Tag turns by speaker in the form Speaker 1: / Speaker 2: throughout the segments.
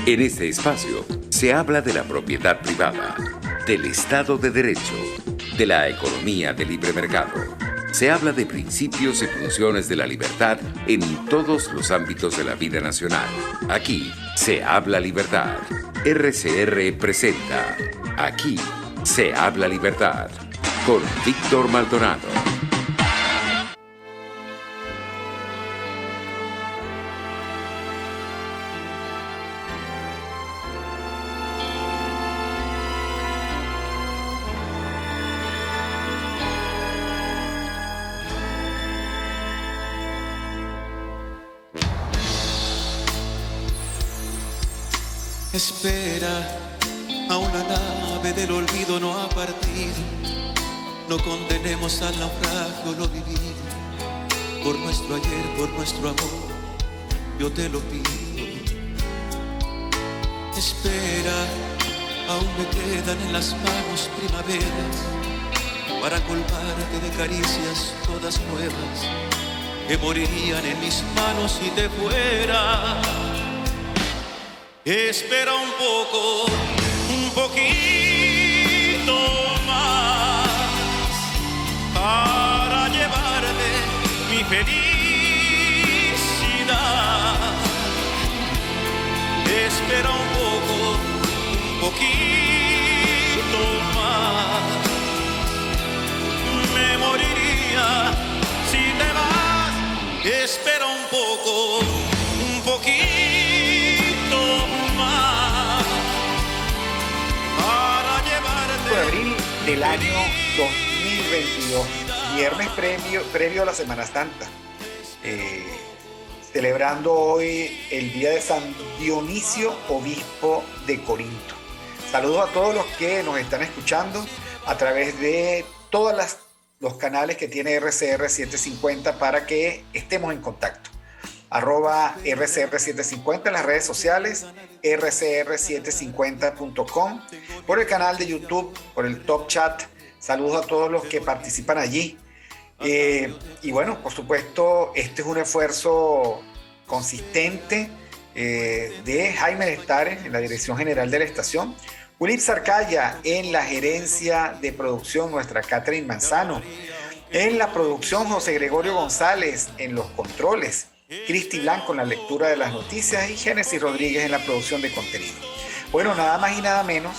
Speaker 1: En este espacio se habla de la propiedad privada, del Estado de Derecho, de la economía de libre mercado. Se habla de principios y funciones de la libertad en todos los ámbitos de la vida nacional. Aquí se habla libertad. RCR presenta Aquí se habla libertad con Víctor Maldonado.
Speaker 2: Espera, aún la nave del olvido no ha partido. No condenemos al naufragio lo vivido. Por nuestro ayer, por nuestro amor, yo te lo pido. Espera, aún me quedan en las manos primaveras para colmarte de caricias todas nuevas que morirían en mis manos si te fuera. Espera un poco, un poquito más para llevarte mi felicidad. Espera un poco, un poquito más. Me moriría si te vas. Espera un poco, un poquito.
Speaker 3: De abril del año 2022, viernes previo a la Semana Santa, celebrando hoy el día de San Dionisio, obispo de Corinto. Saludos a todos los que nos están escuchando a través de todos los canales que tiene RCR 750 para que estemos en contacto. @RCR750 en las redes sociales, rcr750.com, por el canal de YouTube, por el Top Chat. Saludos a todos los que participan allí. Y bueno, por supuesto, este es un esfuerzo consistente de Jaime Lestares en la dirección general de la estación, Ulip Sarcaya en la gerencia de producción, nuestra Catherine Manzano, en la producción José Gregorio González en los controles, Cristi Blanco en la lectura de las noticias y Génesis Rodríguez en la producción de contenido. Bueno, nada más y nada menos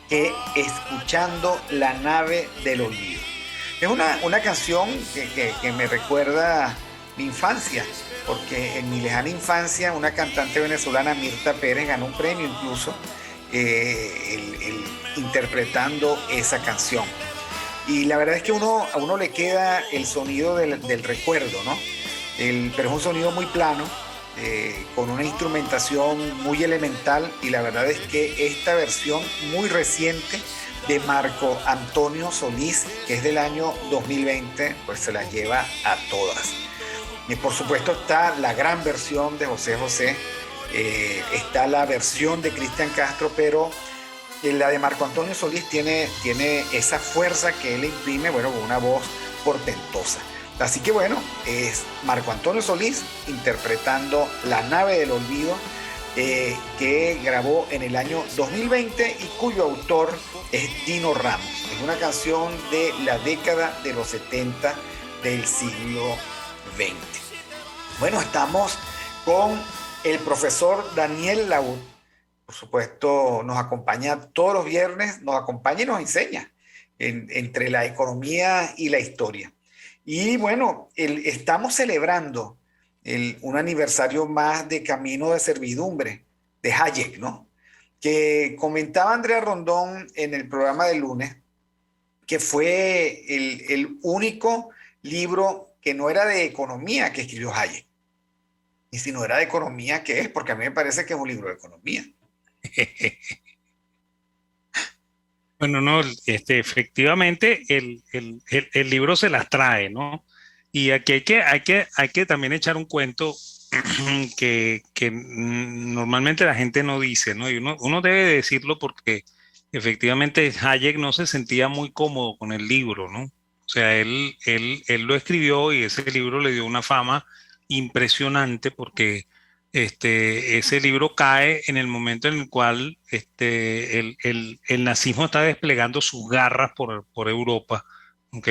Speaker 3: que Escuchando la nave del olvido. Es una canción que me recuerda mi infancia, porque en mi lejana infancia una cantante venezolana, Mirta Pérez, ganó un premio incluso interpretando esa canción. Y la verdad es que a uno le queda el sonido del recuerdo, ¿no? Pero es un sonido muy plano, con una instrumentación muy elemental, y la verdad es que esta versión muy reciente de Marco Antonio Solís, que es del año 2020, pues se la lleva a todas. Y por supuesto está la gran versión de José José, está la versión de Cristian Castro, pero la de Marco Antonio Solís tiene esa fuerza que él imprime, bueno, con una voz portentosa. Así que bueno, es Marco Antonio Solís interpretando La nave del olvido, que grabó en el año 2020 y cuyo autor es Dino Ramos. Es una canción de la década de los 70 del siglo XX. Bueno, estamos con el profesor Daniel Laud. Por supuesto, nos acompaña todos los viernes, nos acompaña y nos enseña entre la economía y la historia. Y bueno, estamos celebrando un aniversario más de Camino de Servidumbre, de Hayek, ¿no? Que comentaba Andrea Rondón en el programa del lunes, que fue el único libro que no era de economía que escribió Hayek. Y si no era de economía, ¿qué es? Porque a mí me parece que es un libro de economía.
Speaker 4: Bueno, no, efectivamente el libro se las trae, ¿no? Y aquí hay que también echar un cuento que normalmente la gente no dice, ¿no? Y uno debe decirlo porque efectivamente Hayek no se sentía muy cómodo con el libro, ¿no? O sea, él lo escribió y ese libro le dio una fama impresionante porque ese libro cae en el momento en el cual el nazismo está desplegando sus garras por Europa, ¿ok?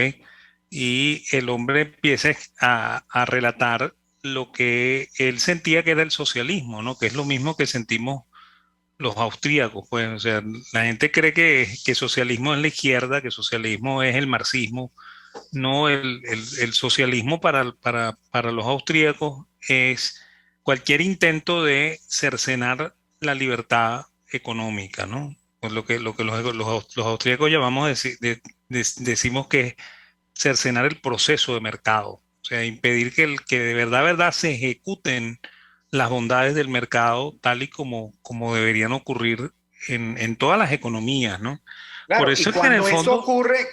Speaker 4: Y el hombre empieza a relatar lo que él sentía que era el socialismo, ¿no? Que es lo mismo que sentimos los austríacos, pues, o sea, la gente cree que socialismo es la izquierda, que socialismo es el marxismo. No, el socialismo para los austríacos es cualquier intento de cercenar la libertad económica, ¿no? Pues lo que los austríacos llamamos, decimos que es cercenar el proceso de mercado, o sea, impedir que de verdad se ejecuten las bondades del mercado tal y como deberían ocurrir en todas las economías, ¿no? Por
Speaker 3: Claro, y
Speaker 4: eso es que en el fondo,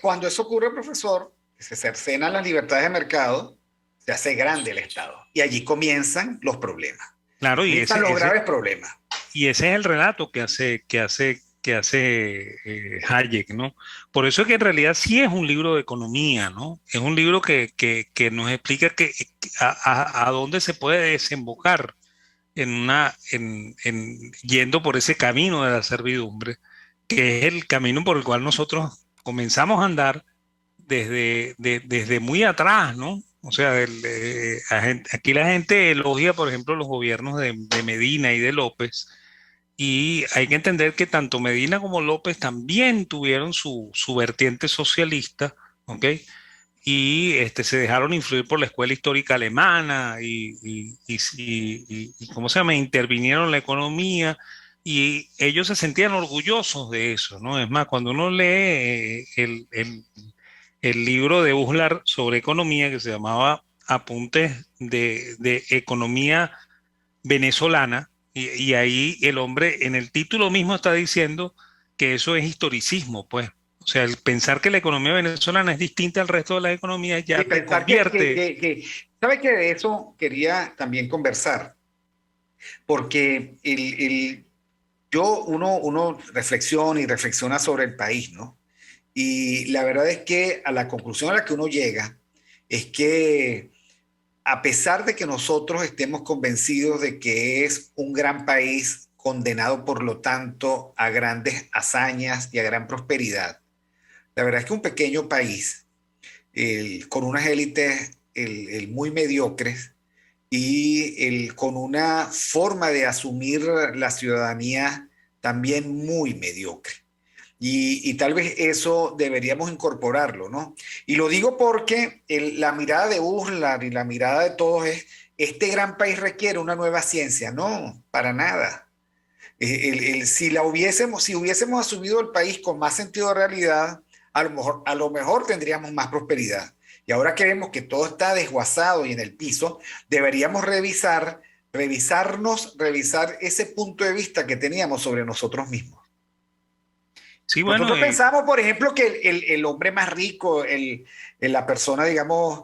Speaker 3: cuando eso ocurre, profesor, que se cercenan las libertades de mercado, se hace grande el Estado. Y allí comienzan los problemas.
Speaker 4: claro,
Speaker 3: Comienzan los graves problemas.
Speaker 4: y ese es el relato que hace Hayek, ¿no? Por eso es que en realidad sí es un libro de economía, ¿no? Es un libro que nos explica a dónde se puede desembocar yendo por ese camino de la servidumbre, que es el camino por el cual nosotros comenzamos a andar desde muy atrás, ¿no? O sea, aquí la gente elogia, por ejemplo, los gobiernos de Medina y de López, y hay que entender que tanto Medina como López también tuvieron su vertiente socialista, ¿ok? Y se dejaron influir por la escuela histórica alemana y ¿cómo se llama? Intervinieron en la economía y ellos se sentían orgullosos de eso, ¿no? Es más, cuando uno lee el libro de Uslar sobre economía que se llamaba Apuntes de Economía Venezolana, y ahí el hombre en el título mismo está diciendo que eso es historicismo, pues. O sea, el pensar que la economía venezolana es distinta al resto de las economías
Speaker 3: Y
Speaker 4: ya te
Speaker 3: pensar
Speaker 4: convierte.
Speaker 3: ¿sabe que de eso quería también conversar? Porque uno reflexiona y reflexiona sobre el país, ¿no? Y la verdad es que a la conclusión a la que uno llega es que a pesar de que nosotros estemos convencidos de que es un gran país condenado, por lo tanto, a grandes hazañas y a gran prosperidad, la verdad es que un pequeño país con unas élites muy mediocres y con una forma de asumir la ciudadanía también muy mediocre. Y tal vez eso deberíamos incorporarlo, ¿no? Y lo digo porque la mirada de Uslar y la mirada de todos es, este gran país requiere una nueva ciencia. No, para nada. Si hubiésemos asumido el país con más sentido de realidad, a lo mejor tendríamos más prosperidad. Y ahora que vemos que todo está desguazado y en el piso, deberíamos revisar ese punto de vista que teníamos sobre nosotros mismos.
Speaker 4: Sí, bueno,
Speaker 3: Nosotros pensamos, por ejemplo, que el hombre más rico, la persona, digamos,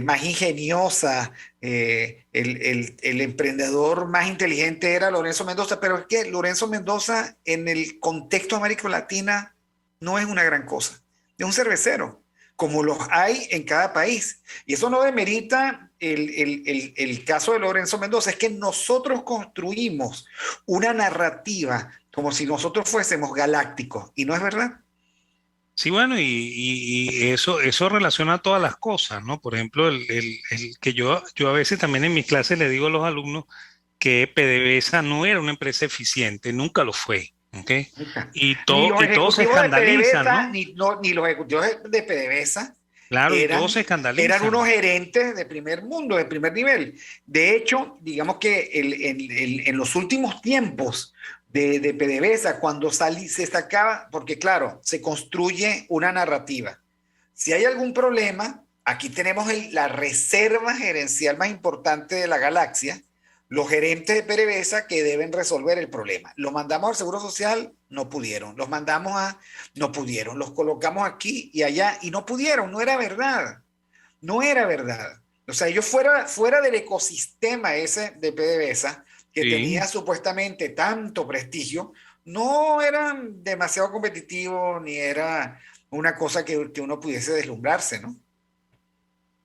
Speaker 3: más ingeniosa, el emprendedor más inteligente era Lorenzo Mendoza, pero es que Lorenzo Mendoza en el contexto de América Latina no es una gran cosa, es un cervecero, como los hay en cada país. Y eso no demerita el caso de Lorenzo Mendoza, es que nosotros construimos una narrativa como si nosotros fuésemos galácticos, y no es verdad.
Speaker 4: sí, bueno, y eso relaciona todas las cosas, ¿no? Por ejemplo, el que yo a veces también en mis clases le digo a los alumnos que PDVSA no era una empresa eficiente, nunca lo fue, ¿ok?
Speaker 3: Ni los
Speaker 4: Y todos se
Speaker 3: ejecutivos de
Speaker 4: escandalizan,
Speaker 3: PDVSA,
Speaker 4: ¿no?
Speaker 3: ni los ejecutivos de PDVSA
Speaker 4: Claro, y todos se
Speaker 3: eran unos
Speaker 4: escandalizan.
Speaker 3: gerentes de primer mundo, de primer nivel. De hecho, digamos que en los últimos tiempos de PDVSA, cuando se sacaba, porque claro, se construye una narrativa. Si hay algún problema, aquí tenemos la reserva gerencial más importante de la galaxia, los gerentes de PDVSA que deben resolver el problema. Los mandamos al Seguro Social, no pudieron. No pudieron. Los colocamos aquí y allá y no pudieron. No era verdad. No era verdad. O sea, ellos fuera del ecosistema ese de PDVSA, que
Speaker 4: Sí.
Speaker 3: tenía supuestamente tanto prestigio, no eran demasiado competitivos ni era una cosa que uno pudiese deslumbrarse, ¿no?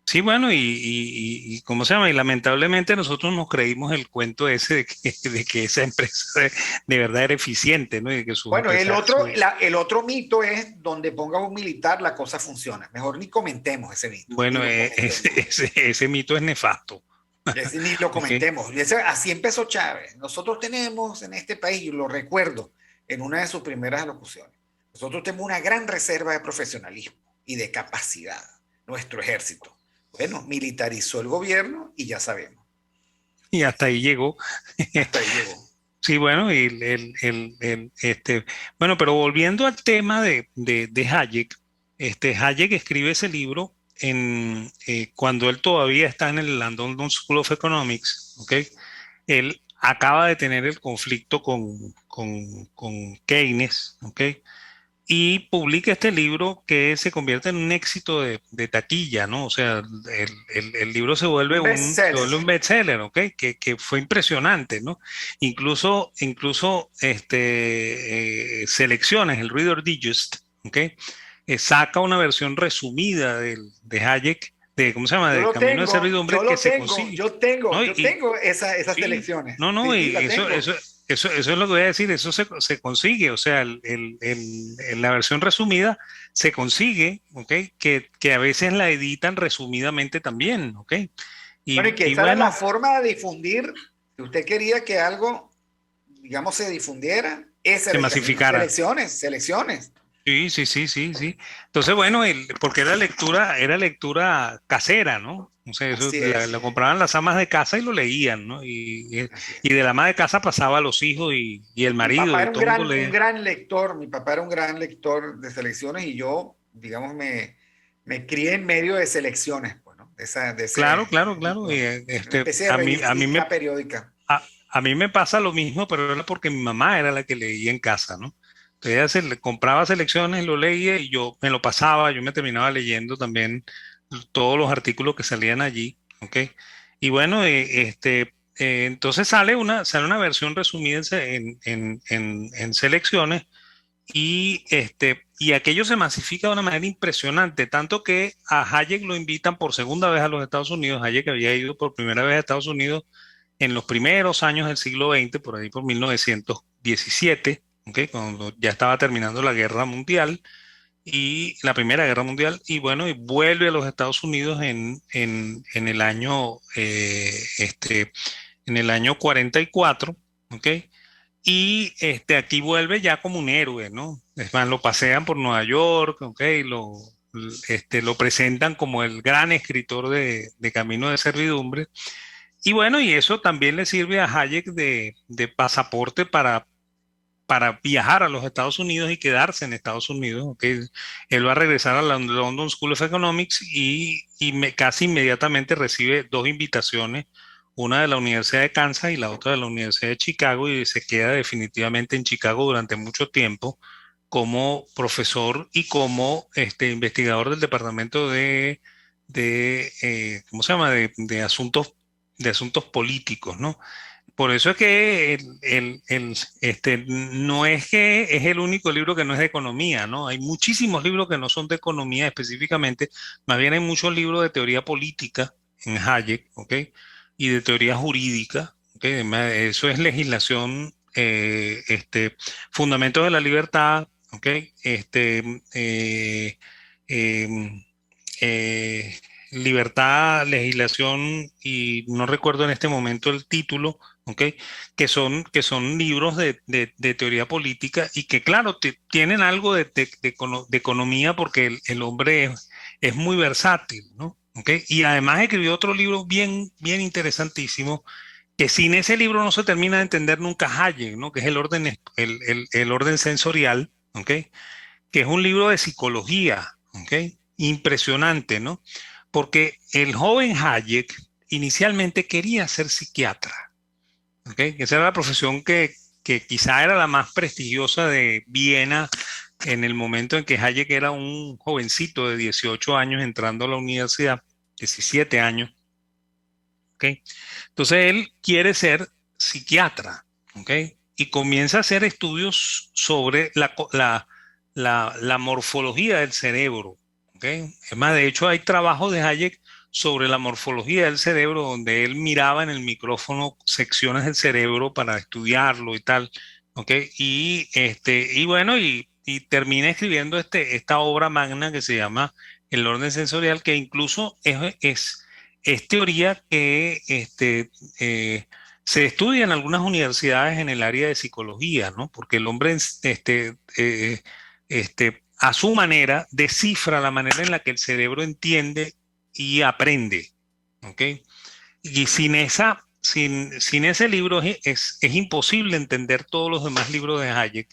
Speaker 4: Sí, bueno, y ¿cómo se llama? Y lamentablemente nosotros nos creímos el cuento ese de que esa empresa de verdad era eficiente, ¿no? Y de que sus
Speaker 3: Bueno,
Speaker 4: empresas,
Speaker 3: el otro mito es donde ponga un militar la cosa funciona. Mejor ni comentemos ese mito, ni
Speaker 4: bueno,
Speaker 3: lo comentemos.
Speaker 4: ese mito es nefasto,
Speaker 3: Ese ni lo
Speaker 4: ¿ok?
Speaker 3: comentemos. Así empezó Chávez. Nosotros tenemos en este país, y lo recuerdo en una de sus primeras alocuciones, nosotros tenemos una gran reserva de profesionalismo y de capacidad, nuestro ejército. Bueno, militarizó el gobierno y ya sabemos,
Speaker 4: Y hasta ahí llegó.
Speaker 3: hasta ahí llegó.
Speaker 4: Sí, bueno, bueno, pero volviendo al tema de Hayek, Hayek escribe ese libro cuando él todavía está en el London School of Economics, ¿ok? Él acaba de tener el conflicto con Keynes, ¿ok? Y publica este libro que se convierte en un éxito de taquilla, ¿no? O sea, el libro
Speaker 3: Un
Speaker 4: se
Speaker 3: bestseller.
Speaker 4: vuelve un bestseller, ¿ok? Que fue impresionante, ¿no? Incluso Selecciones, el Reader Digest, ¿ok? Saca una versión resumida de Hayek, ¿cómo se llama? De Camino de Servidumbre, que se consigue, ¿no?
Speaker 3: Yo tengo esas
Speaker 4: Sí,
Speaker 3: selecciones.
Speaker 4: no, no,
Speaker 3: Sí,
Speaker 4: y
Speaker 3: la tengo.
Speaker 4: eso es lo que voy a decir, eso se consigue, o sea, la versión resumida se consigue, ¿ok? Que a veces la editan resumidamente también, ¿ok?
Speaker 3: Bueno, y que
Speaker 4: Y
Speaker 3: esa era la
Speaker 4: bueno,
Speaker 3: forma de difundir. Si usted quería que algo, digamos, se difundiera, ese
Speaker 4: se
Speaker 3: era el camino.
Speaker 4: masificara.
Speaker 3: Selecciones, selecciones.
Speaker 4: Sí, sí, sí, sí, sí. Entonces, bueno, porque era lectura casera, ¿no? O sea, eso
Speaker 3: Así es.
Speaker 4: la compraban las amas de casa y lo leían, ¿no?
Speaker 3: Así es.
Speaker 4: Y de la ama de casa pasaba a los hijos y el
Speaker 3: Mi
Speaker 4: marido,
Speaker 3: papá
Speaker 4: y
Speaker 3: era
Speaker 4: todo el mundo
Speaker 3: un
Speaker 4: leía.
Speaker 3: gran lector, mi papá era un gran lector de selecciones y yo, digamos, me crié en medio de selecciones, pues, ¿no? De
Speaker 4: Claro,
Speaker 3: ese
Speaker 4: claro, claro.
Speaker 3: tipo, una especie de revistica periódica.
Speaker 4: A mí me pasa lo mismo, pero era porque mi mamá era la que leía en casa, ¿no? Entonces ella le compraba selecciones, lo leía y yo me lo pasaba, yo me terminaba leyendo también todos los artículos que salían allí, ¿ok? Y bueno, entonces sale una versión resumida en selecciones y aquello se masifica de una manera impresionante, tanto que a Hayek lo invitan por segunda vez a los Estados Unidos. Hayek había ido por primera vez a Estados Unidos en los primeros años del siglo XX, por ahí por 1917, ¿ok? Cuando ya estaba terminando la Guerra Mundial y la Primera Guerra Mundial, y bueno, y vuelve a los Estados Unidos en el año 44, ¿ok? Y aquí vuelve ya como un héroe, ¿no? Es más, lo pasean por Nueva York, ¿ok? Lo presentan como el gran escritor de Camino de Servidumbre. Y bueno, y eso también le sirve a Hayek de pasaporte para viajar a los Estados Unidos y quedarse en Estados Unidos, ¿ok? Él va a regresar a la London School of Economics casi inmediatamente recibe dos invitaciones, una de la Universidad de Kansas y la otra de la Universidad de Chicago, y se queda definitivamente en Chicago durante mucho tiempo como profesor y como investigador del departamento ¿cómo se llama? De asuntos políticos, ¿no? Por eso es que no es que es el único libro que no es de economía, ¿no? Hay muchísimos libros que no son de economía específicamente, más bien hay muchos libros de teoría política en Hayek, ¿ok? Y de teoría jurídica, ¿ok? Eso es legislación, fundamentos de la libertad, ¿ok? Em, Libertad, legislación, y no recuerdo en este momento el título, ¿ok? Que son libros de teoría política y que, claro, tienen algo de economía porque el hombre es muy versátil, ¿no? ¿Ok? Y además escribió otro libro bien, bien interesantísimo, que sin ese libro no se termina de entender nunca Hayek, ¿no? Que es el orden sensorial, ¿ok? Que es un libro de psicología, ¿ok? Impresionante, ¿no? Porque el joven Hayek inicialmente quería ser psiquiatra, ¿ok? Esa era la profesión que quizá era la más prestigiosa de Viena en el momento en que Hayek era un jovencito de 18 años entrando a la universidad, 17 años, ¿ok? Entonces él quiere ser psiquiatra, ¿ok? Y comienza a hacer estudios sobre la morfología del cerebro, ¿ok? Es más, de hecho hay trabajos de Hayek sobre la morfología del cerebro, donde él miraba en el micrófono secciones del cerebro para estudiarlo y tal, ¿ok? Y bueno, y termina escribiendo esta obra magna que se llama El orden sensorial, que incluso es teoría que se estudia en algunas universidades en el área de psicología, ¿no? Porque el hombre a su manera descifra la manera en la que el cerebro entiende y aprende, ¿ok? Y sin ese libro es imposible entender todos los demás libros de Hayek,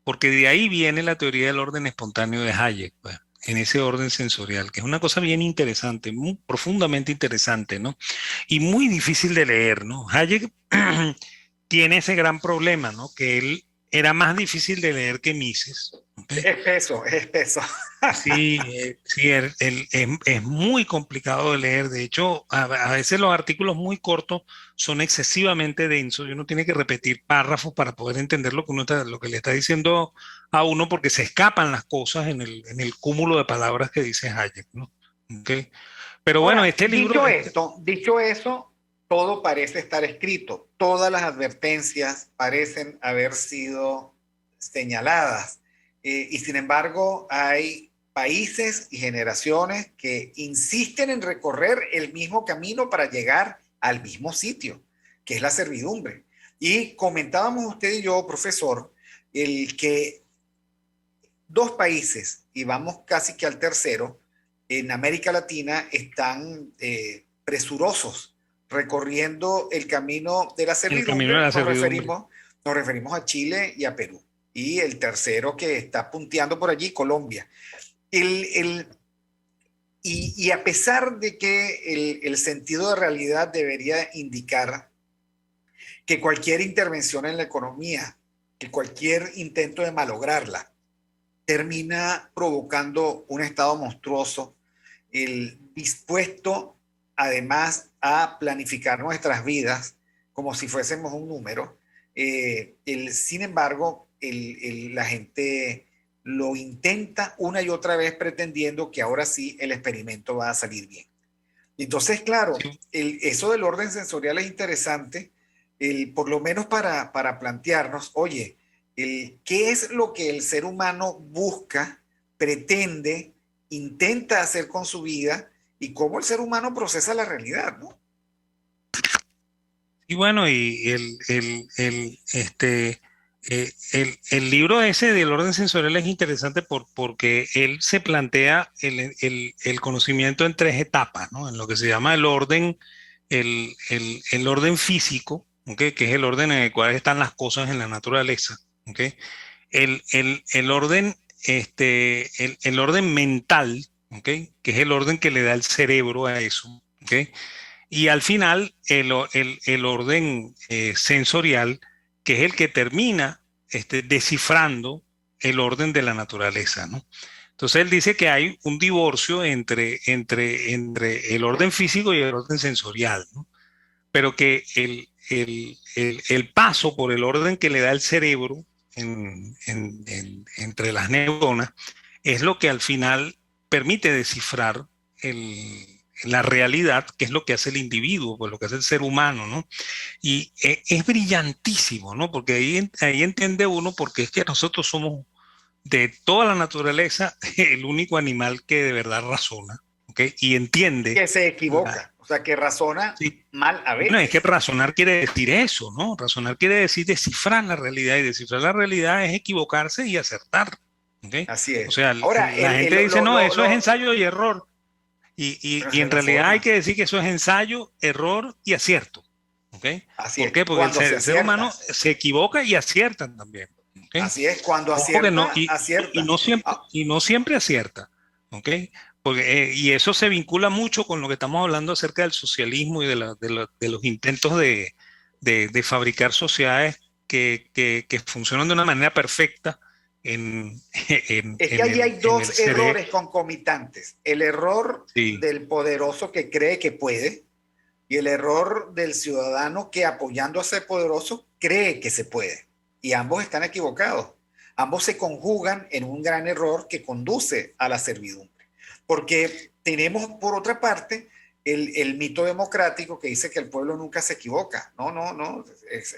Speaker 4: porque de ahí viene la teoría del orden espontáneo de Hayek, pues, en ese orden sensorial, que es una cosa bien interesante, muy profundamente interesante, ¿no? Y muy difícil de leer, ¿no? Hayek tiene ese gran problema, ¿no? Que él era más difícil de leer que Mises. ¿Okay?
Speaker 3: Es espeso, es espeso.
Speaker 4: Sí, sí, es muy complicado de leer. De hecho, a veces los artículos muy cortos son excesivamente densos y uno tiene que repetir párrafos para poder entender lo que le está diciendo a uno, porque se escapan las cosas en el cúmulo de palabras que dice Hayek, ¿no? ¿Okay? Pero bueno,
Speaker 3: Ahora,
Speaker 4: este libro...
Speaker 3: dicho eso, todo parece estar escrito. Todas las advertencias parecen haber sido señaladas. Y sin embargo, hay países y generaciones que insisten en recorrer el mismo camino para llegar al mismo sitio, que es la servidumbre. Y comentábamos usted y yo, profesor, el que dos países, y vamos casi que al tercero, en América Latina están presurosos recorriendo el camino de la
Speaker 4: El camino de
Speaker 3: servidumbre.
Speaker 4: la servidumbre.
Speaker 3: Nos referimos a Chile y a Perú. Y el tercero que está punteando por allí, Colombia. Y a pesar de que el sentido de realidad debería indicar que cualquier intervención en la economía, que cualquier intento de malograrla, termina provocando un estado monstruoso, el dispuesto además a planificar nuestras vidas como si fuésemos un número. Sin embargo, la gente lo intenta una y otra vez pretendiendo que ahora sí el experimento va a salir bien. Entonces, claro, eso del orden sensorial es interesante, por lo menos para plantearnos, oye, ¿qué es lo que el ser humano busca, pretende, intenta hacer con su vida y cómo el ser humano procesa la realidad, ¿no?
Speaker 4: Y bueno, el libro ese del orden sensorial es interesante porque él se plantea el conocimiento en tres etapas, ¿no? En lo que se llama el orden físico, ¿okay? Que es el orden en el cual están las cosas en la naturaleza, ¿okay? El orden, el orden mental, ¿okay? Que es el orden que le da el cerebro a eso, ¿okay? Y al final, el orden sensorial, que es el que termina descifrando el orden de la naturaleza, ¿no? Entonces él dice que hay un divorcio entre el orden físico y el orden sensorial, ¿no? Pero que el paso por el orden que le da el cerebro entre las neuronas es lo que al final permite descifrar la realidad, que es lo que hace el individuo, pues lo que hace el ser humano, ¿no? Y es brillantísimo, ¿no? Porque ahí entiende uno porque es que nosotros somos de toda la naturaleza el único animal que de verdad razona, ¿ok? Y entiende.
Speaker 3: Que se equivoca, o sea, que razona mal a veces.
Speaker 4: No, es que razonar quiere decir eso, ¿no? Razonar quiere decir descifrar la realidad, y descifrar la realidad es equivocarse y acertar, ¿ok?
Speaker 3: Así es.
Speaker 4: O sea,
Speaker 3: ahora,
Speaker 4: la gente dice, no, eso es ensayo y error. Y en realidad hay que decir que eso es ensayo, error y acierto. ¿Okay? ¿Por qué? Porque el ser humano se equivoca y acierta también. ¿Okay?
Speaker 3: Así es, cuando acierta, acierta.
Speaker 4: Y no siempre acierta. ¿Okay? Porque, y eso se vincula mucho con lo que estamos hablando acerca del socialismo y de los intentos de fabricar sociedades que funcionan de una manera perfecta.
Speaker 3: Es que allí hay dos errores concomitantes. El error del poderoso que cree que puede y el error del ciudadano que apoyando a ese poderoso cree que se puede. Y ambos están equivocados. Ambos se conjugan en un gran error que conduce a la servidumbre. Porque tenemos, por otra parte, el mito democrático que dice que el pueblo nunca se equivoca. No, no, no.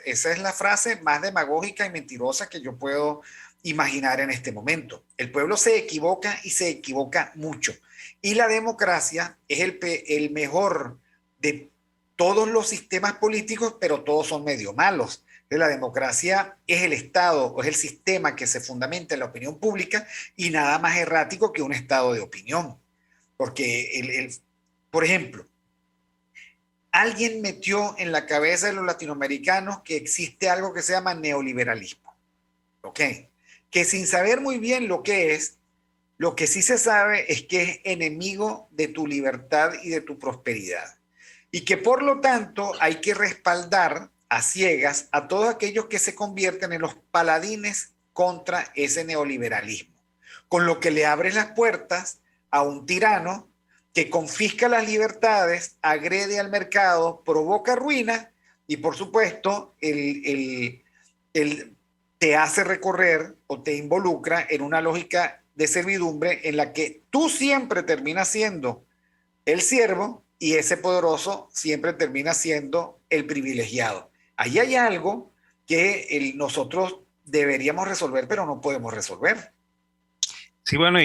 Speaker 3: Esa es la frase más demagógica y mentirosa que yo puedo imaginar en este momento. El pueblo se equivoca y se equivoca mucho. Y la democracia es el mejor de todos los sistemas políticos, pero todos son medio malos. La democracia es el Estado o es el sistema que se fundamenta en la opinión pública y nada más errático que un estado de opinión. Porque, por ejemplo, alguien metió en la cabeza de los latinoamericanos que existe algo que se llama neoliberalismo. ¿Ok? Que sin saber muy bien lo que es, lo que sí se sabe es que es enemigo de tu libertad y de tu prosperidad. Y que por lo tanto hay que respaldar a ciegas a todos aquellos que se convierten en los paladines contra ese neoliberalismo, con lo que le abres las puertas a un tirano que confisca las libertades, agrede al mercado, provoca ruina y por supuesto te hace recorrer o te involucra en una lógica de servidumbre en la que tú siempre terminas siendo el siervo y ese poderoso siempre termina siendo el privilegiado. Ahí hay algo que nosotros deberíamos resolver, pero no podemos resolver.
Speaker 4: Sí, bueno,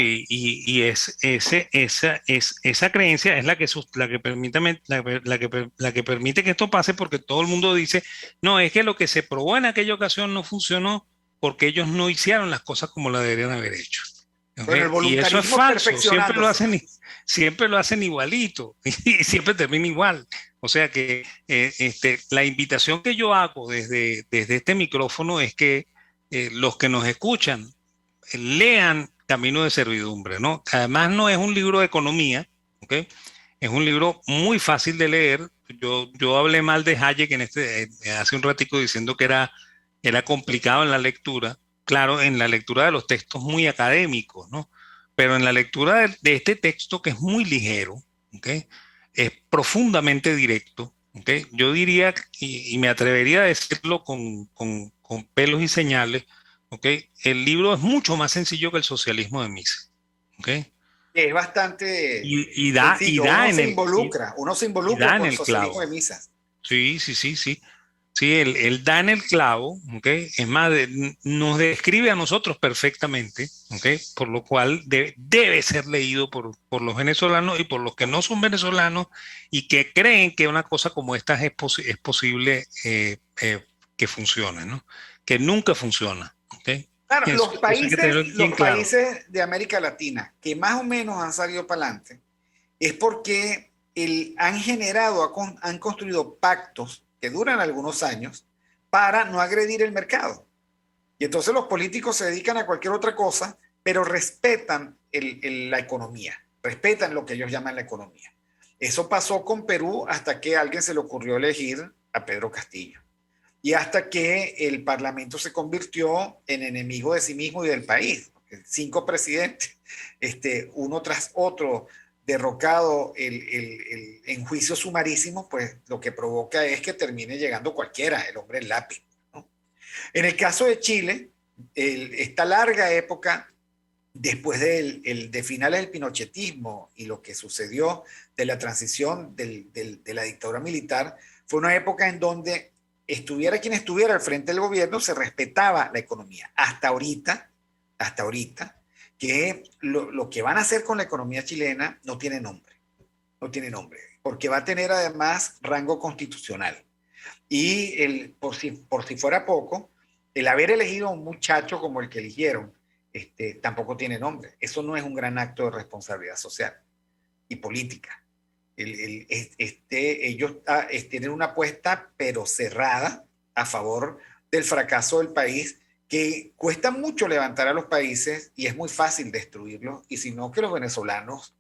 Speaker 4: esa creencia es la que permite que esto pase, porque todo el mundo dice, no, es que lo que se probó en aquella ocasión no funcionó porque ellos no hicieron las cosas como la deberían haber hecho. ¿Okay? Y eso es falso, siempre lo hacen igualito y siempre termina igual. O sea que la invitación que yo hago desde este micrófono es que los que nos escuchan lean Camino de Servidumbre, ¿no? Además no es un libro de economía, ¿ok? Es un libro muy fácil de leer. Yo hablé mal de Hayek hace un ratico diciendo que era complicado en la lectura. Claro, en la lectura de los textos muy académicos, ¿no? Pero en la lectura de este texto que es muy ligero, ¿ok? Es profundamente directo, ¿ok? Yo diría, y me atrevería a decirlo con pelos y señales, ¿ok? El libro es mucho más sencillo que el socialismo de Mises, ¿ok?
Speaker 3: Es bastante
Speaker 4: sencillo.
Speaker 3: Uno se involucra con el socialismo de Mises.
Speaker 4: Sí. Sí, él da en el clavo, ¿okay? Es más, nos describe a nosotros perfectamente, ¿okay? Por lo cual debe ser leído por los venezolanos y por los que no son venezolanos y que creen que una cosa como esta es posible que funcione, ¿no? Que nunca funciona, ¿okay?
Speaker 3: Claro, los países de América Latina que más o menos han salido para adelante es porque han construido pactos que duran algunos años para no agredir el mercado. Y entonces los políticos se dedican a cualquier otra cosa, pero respetan la economía, respetan lo que ellos llaman la economía. Eso pasó con Perú hasta que a alguien se le ocurrió elegir a Pedro Castillo. Y hasta que el Parlamento se convirtió en enemigo de sí mismo y del país. 5 presidentes, uno tras otro, derrocado en juicios sumarísimos, pues lo que provoca es que termine llegando cualquiera, el hombre en lápiz, ¿no? En el caso de Chile, esta larga época, después de finales del pinochetismo y lo que sucedió de la transición de la dictadura militar, fue una época en donde estuviera quien estuviera al frente del gobierno, se respetaba la economía. Hasta ahorita, que lo que van a hacer con la economía chilena no tiene nombre, porque va a tener además rango constitucional. Y por si fuera poco, el haber elegido a un muchacho como el que eligieron, tampoco tiene nombre. Eso no es un gran acto de responsabilidad social y política. Ellos tienen una apuesta, pero cerrada, a favor del fracaso del país, que cuesta mucho levantar a los países y es muy fácil destruirlos, y si no, que los venezolanos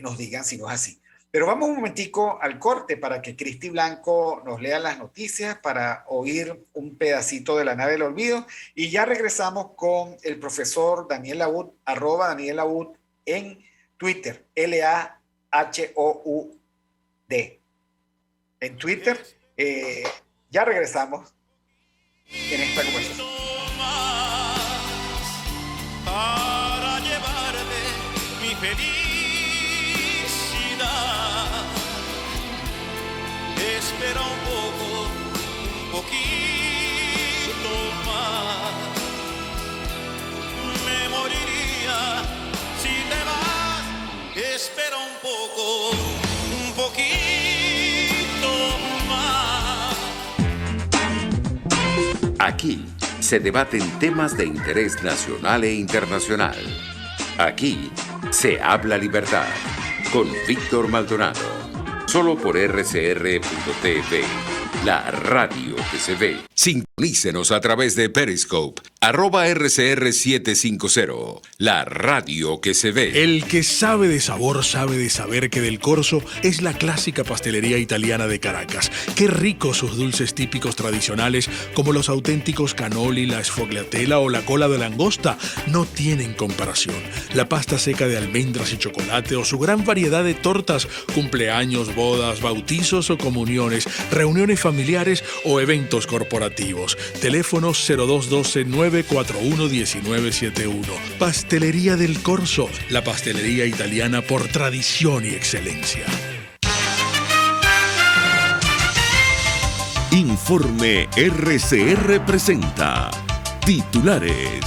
Speaker 3: nos digan si no es así. Pero vamos un momentico al corte para que Cristi Blanco nos lea las noticias, para oír un pedacito de la nave del olvido, y ya regresamos con el profesor Daniel Laud, @DanielLaud en Twitter, LAHOUD. En Twitter, ya regresamos en esta conversación.
Speaker 2: Para llevarme mi felicidad,
Speaker 1: Aquí se debaten temas de interés nacional e internacional. Aquí se habla libertad con Víctor Maldonado. Solo por rcr.tv, la radio que se ve. Sintonícenos a través de Periscope, @RCR750, la radio que se ve.
Speaker 5: El que sabe de sabor sabe de saber que Del Corso es la clásica pastelería italiana de Caracas. Qué ricos sus dulces típicos tradicionales, como los auténticos cannoli, la sfogliatella o la cola de langosta, no tienen comparación. La pasta seca de almendras y chocolate o su gran variedad de tortas, cumpleaños, bodas, bautizos o comuniones, reuniones familiares o eventos corporativos. Teléfono 0212-941-1971. Pastelería Del Corso, la pastelería italiana por tradición y excelencia.
Speaker 6: Informe RCR presenta titulares.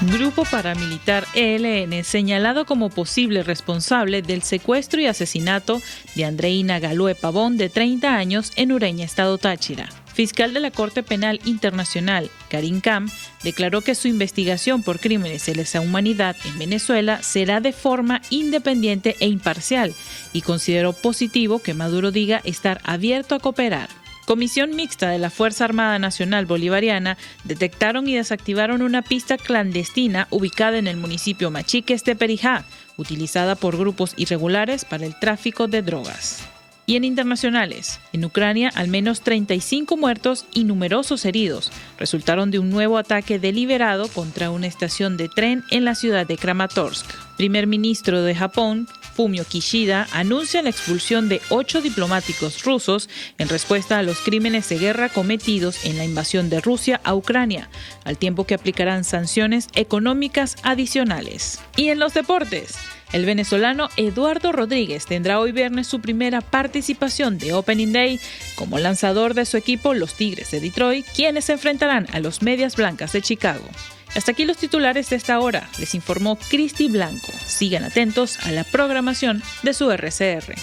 Speaker 7: Grupo paramilitar ELN señalado como posible responsable del secuestro y asesinato de Andreina Galoé Pavón, de 30 años, en Ureña, estado Táchira. Fiscal de la Corte Penal Internacional, Karim Khan, declaró que su investigación por crímenes de lesa humanidad en Venezuela será de forma independiente e imparcial y consideró positivo que Maduro diga estar abierto a cooperar. Comisión mixta de la Fuerza Armada Nacional Bolivariana detectaron y desactivaron una pista clandestina ubicada en el municipio Machiques de Perijá, utilizada por grupos irregulares para el tráfico de drogas. Y en internacionales, en Ucrania, al menos 35 muertos y numerosos heridos resultaron de un nuevo ataque deliberado contra una estación de tren en la ciudad de Kramatorsk. Primer ministro de Japón, Fumio Kishida, anuncia la expulsión de 8 diplomáticos rusos en respuesta a los crímenes de guerra cometidos en la invasión de Rusia a Ucrania, al tiempo que aplicarán sanciones económicas adicionales. Y en los deportes, el venezolano Eduardo Rodríguez tendrá hoy viernes su primera participación de Opening Day como lanzador de su equipo, los Tigres de Detroit, quienes se enfrentarán a los Medias Blancas de Chicago. Hasta aquí los titulares de esta hora. Les informó Cristi Blanco. Sigan atentos a la programación de su RCR.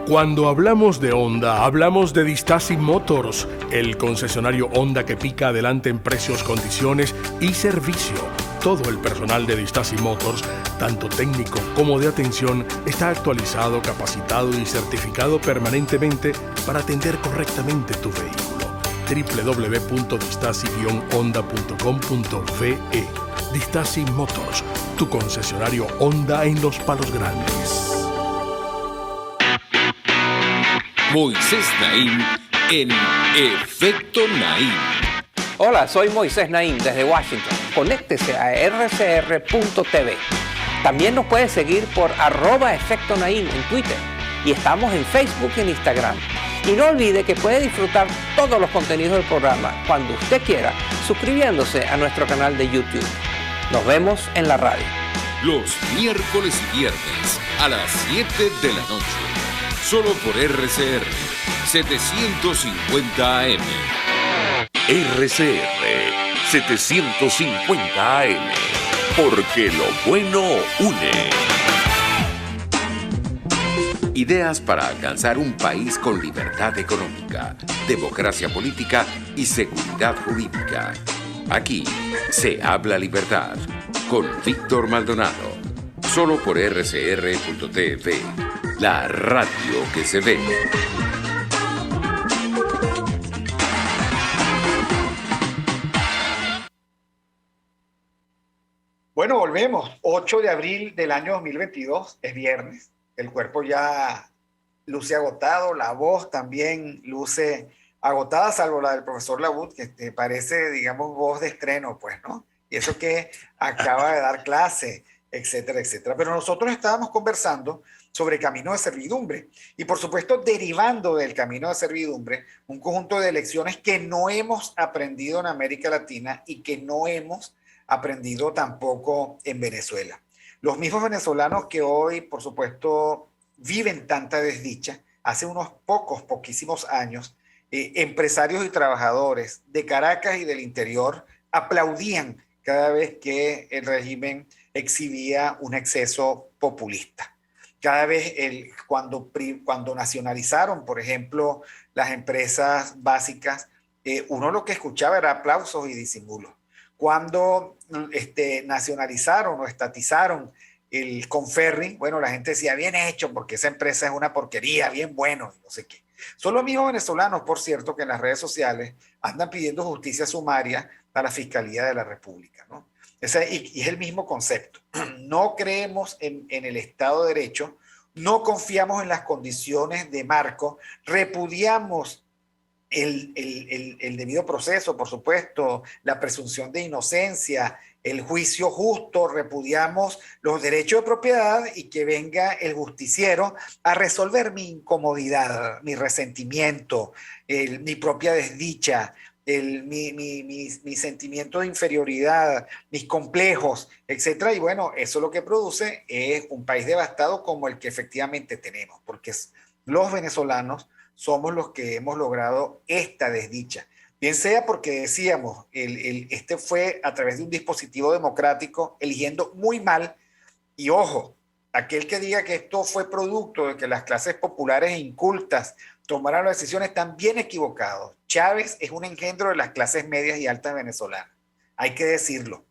Speaker 5: Cuando hablamos de Honda, hablamos de Distasi Motors, el concesionario Honda que pica adelante en precios, condiciones y servicio. Todo el personal de Distasi Motors, tanto técnico como de atención, está actualizado, capacitado y certificado permanentemente para atender correctamente tu vehículo. www.distasi-honda.com.ve. Distasi Motors, tu concesionario Honda en Los Palos Grandes.
Speaker 1: Moisés Naim en Efecto Naim.
Speaker 8: Hola, soy Moisés Naim desde Washington. Conéctese a rcr.tv. También nos puede seguir por @Efecto Naim en Twitter. Y estamos en Facebook y en Instagram. Y no olvide que puede disfrutar todos los contenidos del programa cuando usted quiera, suscribiéndose a nuestro canal de YouTube. Nos vemos en la radio.
Speaker 1: Los miércoles y viernes a las 7 de la noche. Solo por RCR 750 AM.
Speaker 6: RCR 750 AM. Porque lo bueno une.
Speaker 1: Ideas para alcanzar un país con libertad económica, democracia política y seguridad jurídica. Aquí se habla libertad con Víctor Maldonado. Solo por rcr.tv, la radio que se ve.
Speaker 3: Bueno, volvemos. 8 de abril del año 2022, es viernes. El cuerpo ya luce agotado, la voz también luce agotada, salvo la del profesor Labud, que te parece, digamos, voz de estreno, pues, ¿no? Y eso que acaba de dar clase, etcétera, etcétera. Pero nosotros estábamos conversando sobre camino de servidumbre y, por supuesto, derivando del camino de servidumbre, un conjunto de lecciones que no hemos aprendido en América Latina y que no hemos aprendido tampoco en Venezuela. Los mismos venezolanos que hoy, por supuesto, viven tanta desdicha, hace unos poquísimos años, empresarios y trabajadores de Caracas y del interior aplaudían cada vez que el régimen exhibía un exceso populista. Cada vez cuando nacionalizaron, por ejemplo, las empresas básicas, uno lo que escuchaba era aplausos y disimulos. Cuando nacionalizaron o estatizaron el Conferri, bueno, la gente decía, bien hecho, porque esa empresa es una porquería, bien bueno, y no sé qué. Son los mismos venezolanos, por cierto, que en las redes sociales andan pidiendo justicia sumaria a la Fiscalía de la República, ¿no? Y es el mismo concepto. No creemos en el Estado de Derecho, no confiamos en las condiciones de marco, repudiamos el debido proceso, por supuesto, la presunción de inocencia, el juicio justo, repudiamos los derechos de propiedad y que venga el justiciero a resolver mi incomodidad, mi resentimiento, mi propia desdicha, mi sentimiento de inferioridad, mis complejos, etcétera. Y bueno, eso lo que produce es un país devastado como el que efectivamente tenemos, porque los venezolanos somos los que hemos logrado esta desdicha. Bien sea porque decíamos, este fue a través de un dispositivo democrático eligiendo muy mal, y ojo, aquel que diga que esto fue producto de que las clases populares e incultas tomaran las decisiones están bien equivocados. Chávez es un engendro de las clases medias y altas venezolanas, hay que decirlo.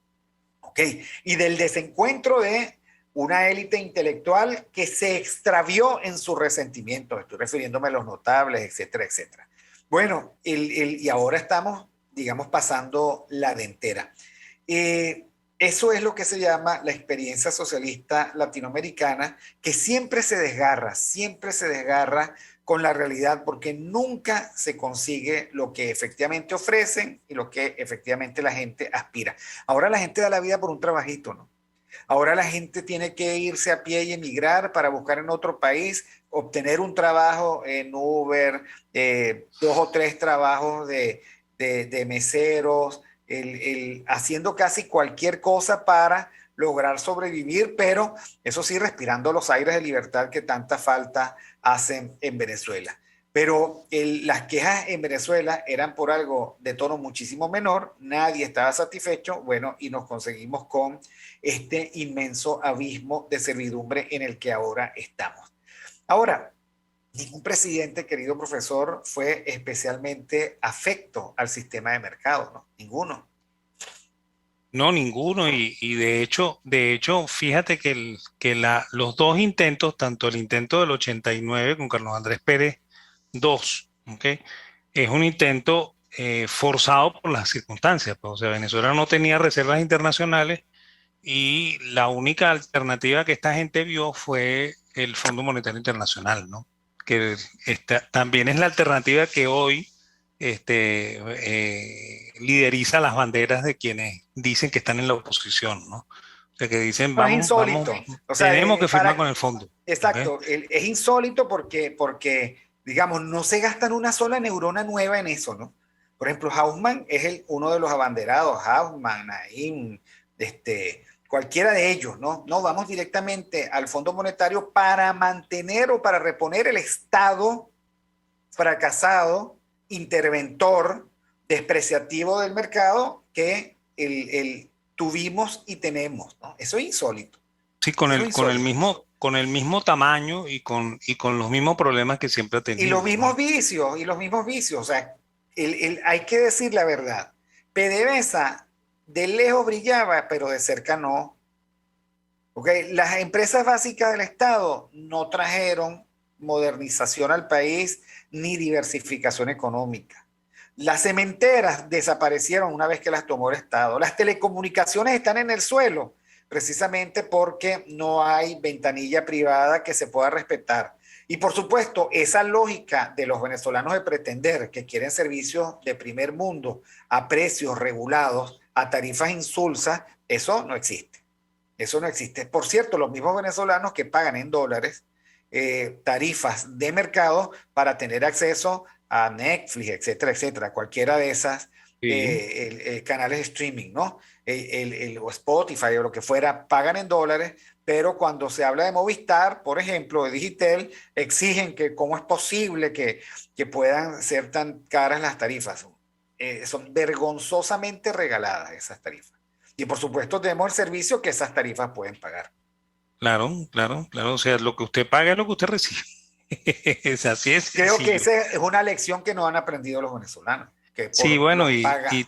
Speaker 3: ¿Ok? Y del desencuentro de una élite intelectual que se extravió en su resentimiento, estoy refiriéndome a los notables, etcétera, etcétera. Bueno, y ahora estamos, digamos, pasando la dentera. Eso es lo que se llama la experiencia socialista latinoamericana, que siempre se desgarra con la realidad, porque nunca se consigue lo que efectivamente ofrecen y lo que efectivamente la gente aspira. Ahora la gente da la vida por un trabajito, ¿no? Ahora la gente tiene que irse a pie y emigrar para buscar en otro país, obtener un trabajo en Uber, 2 o 3 trabajos de meseros, haciendo casi cualquier cosa para lograr sobrevivir, pero eso sí, respirando los aires de libertad que tanta falta hacen en Venezuela. Pero las quejas en Venezuela eran por algo de tono muchísimo menor, nadie estaba satisfecho, bueno, y nos conseguimos con este inmenso abismo de servidumbre en el que ahora estamos. Ahora, ningún presidente, querido profesor, fue especialmente afecto al sistema de mercado, ¿no? Ninguno.
Speaker 4: No, ninguno. Y de hecho, fíjate que los dos intentos, tanto el intento del 89 con Carlos Andrés Pérez II, ¿ok? Es un intento forzado por las circunstancias, pues. O sea, Venezuela no tenía reservas internacionales y la única alternativa que esta gente vio fue el Fondo Monetario Internacional, ¿no? Que también es la alternativa que hoy lideriza las banderas de quienes dicen que están en la oposición, ¿no? O sea, que dicen,
Speaker 3: No, es insólito. O sea,
Speaker 4: tenemos que firmar con el fondo.
Speaker 3: Exacto,
Speaker 4: ¿Okay?
Speaker 3: Es insólito porque, digamos, no se gastan una sola neurona nueva en eso, ¿no? Por ejemplo, Haussmann es uno de los abanderados, Haussmann, Naim, cualquiera de ellos, ¿no? No, vamos directamente al Fondo Monetario para mantener o para reponer el Estado fracasado, interventor, despreciativo del mercado que tuvimos y tenemos, ¿no? Eso es insólito.
Speaker 4: Sí, con el mismo tamaño y con los mismos problemas que siempre ha tenido.
Speaker 3: Y los mismos vicios, o sea, hay que decir la verdad. PDVSA de lejos brillaba, pero de cerca no. Okay. Las empresas básicas del Estado no trajeron modernización al país ni diversificación económica. Las cementeras desaparecieron una vez que las tomó el Estado. Las telecomunicaciones están en el suelo, precisamente porque no hay ventanilla privada que se pueda respetar. Y por supuesto, esa lógica de los venezolanos de pretender que quieren servicios de primer mundo a precios regulados, a tarifas insulsas, eso no existe. Eso no existe. Por cierto, los mismos venezolanos que pagan en dólares tarifas de mercado para tener acceso a Netflix, etcétera, etcétera, cualquiera de esas canales de streaming, ¿no? O Spotify o lo que fuera, pagan en dólares, pero cuando se habla de Movistar, por ejemplo, de Digitel, exigen que cómo es posible que puedan ser tan caras las tarifas. son vergonzosamente regaladas esas tarifas. Y por supuesto tenemos el servicio que esas tarifas pueden pagar.
Speaker 4: Claro, claro, claro. O sea, lo que usted paga es lo que usted recibe. Es así es
Speaker 3: Creo que
Speaker 4: sencillo.
Speaker 3: esa es una lección que no han aprendido los venezolanos. Que por
Speaker 4: Sí, bueno,
Speaker 3: lo paga.
Speaker 4: y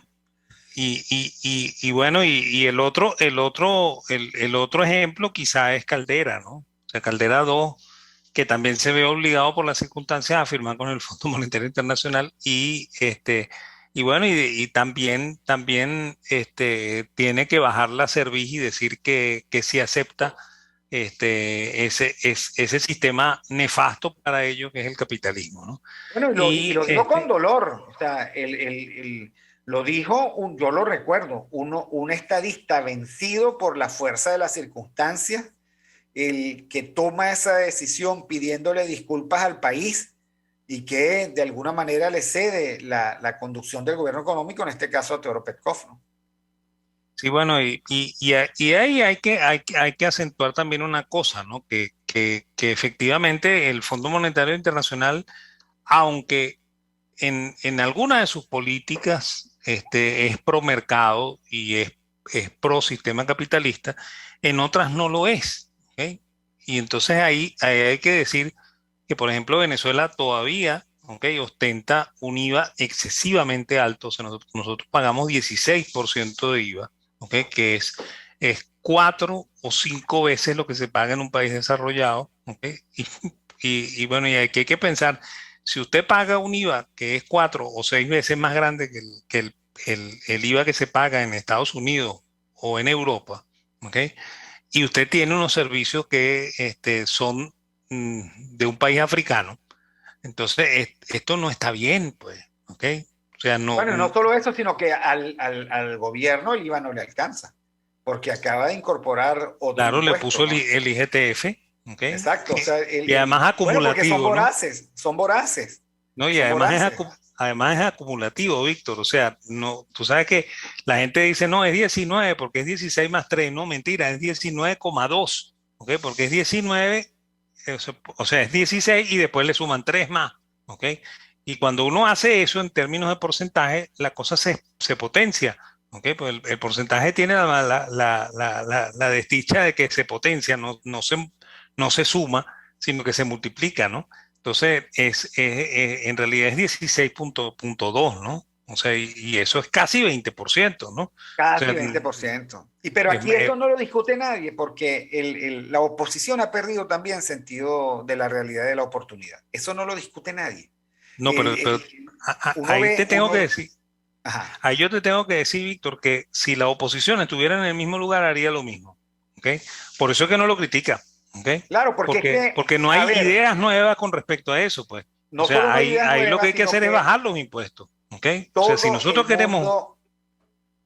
Speaker 4: bueno, y el otro ejemplo quizá es Caldera, ¿no? O sea, Caldera 2, que también se ve obligado por las circunstancias a firmar con el Fondo Monetario Internacional y bueno, y también tiene que bajar la cerviz y decir que sí acepta ese sistema nefasto para ellos que es el capitalismo, ¿no?
Speaker 3: Bueno, y
Speaker 4: Y
Speaker 3: lo dijo con dolor. O sea, lo dijo, yo lo recuerdo, un estadista vencido por la fuerza de las circunstancias, el que toma esa decisión pidiéndole disculpas al país y que de alguna manera le cede la conducción del gobierno económico, en este caso a Teodoro Petkov, ¿no?
Speaker 4: sí, bueno, y ahí hay que acentuar también una cosa, ¿no? Que efectivamente el Fondo Monetario Internacional, aunque en alguna de sus políticas es pro mercado y es pro sistema capitalista, en otras no lo es, ¿ok? Y entonces ahí hay que decir que, por ejemplo, Venezuela todavía, ¿ok?, ostenta un IVA excesivamente alto. O sea, nosotros pagamos 16% de IVA, ¿ok?, que es 4 o 5 veces lo que se paga en un país desarrollado, ¿ok? Bueno, y aquí hay que pensar, si usted paga un IVA que es 4 o 6 veces más grande que el IVA que se paga en Estados Unidos o en Europa, ¿ok?, y usted tiene unos servicios que son de un país africano, entonces esto no está bien, pues, ¿ok? O sea, no.
Speaker 3: Bueno, no solo eso, sino que al gobierno el IVA no le alcanza, porque acaba de incorporar otro
Speaker 4: Claro, le
Speaker 3: impuesto,
Speaker 4: puso
Speaker 3: ¿no?
Speaker 4: el IGTF, ¿ok?
Speaker 3: Exacto, o sea,
Speaker 4: Y además
Speaker 3: bueno, porque
Speaker 4: acumulativo, ¿no?
Speaker 3: son voraces.
Speaker 4: No, y
Speaker 3: Son
Speaker 4: además
Speaker 3: voraces.
Speaker 4: además es acumulativo, Víctor. O sea, no, tú sabes que la gente dice, no, es 19 porque es 16 más 3. No, mentira, es 19,2, ¿ok? Porque es 19, o sea, es 16 y después le suman 3 más, ¿ok? Y cuando uno hace eso en términos de porcentaje, la cosa se potencia, ¿ok? Pues el porcentaje tiene la desdicha de que se potencia, no se suma, sino que se multiplica, ¿no? Entonces, en realidad es 16,2, ¿no? O sea, y eso es casi 20%, ¿no? O
Speaker 3: Casi
Speaker 4: sea,
Speaker 3: 20%. Pero
Speaker 4: es-
Speaker 3: aquí esto no lo discute nadie, porque la oposición ha perdido también sentido de la realidad de la oportunidad. Eso no lo discute nadie.
Speaker 4: no, pero,
Speaker 3: El-
Speaker 4: pero
Speaker 3: el- Uno
Speaker 4: ahí
Speaker 3: ve,
Speaker 4: te tengo que decir,
Speaker 3: ajá,
Speaker 4: ahí yo te tengo que decir, Víctor, que si la oposición estuviera en el mismo lugar, haría lo mismo, ¿ok? Por eso es que no lo critica, ¿ok?
Speaker 3: claro, porque es
Speaker 4: Porque
Speaker 3: que,
Speaker 4: no
Speaker 3: a
Speaker 4: hay
Speaker 3: ver,
Speaker 4: ideas nuevas con respecto a eso, pues. O
Speaker 3: no solo
Speaker 4: sea,
Speaker 3: no hay ideas
Speaker 4: ahí lo que
Speaker 3: nuevas,
Speaker 4: hay que
Speaker 3: sino
Speaker 4: hacer es
Speaker 3: que
Speaker 4: bajar los impuestos, ¿ok? O sea, si
Speaker 3: todo el
Speaker 4: nosotros queremos...
Speaker 3: mundo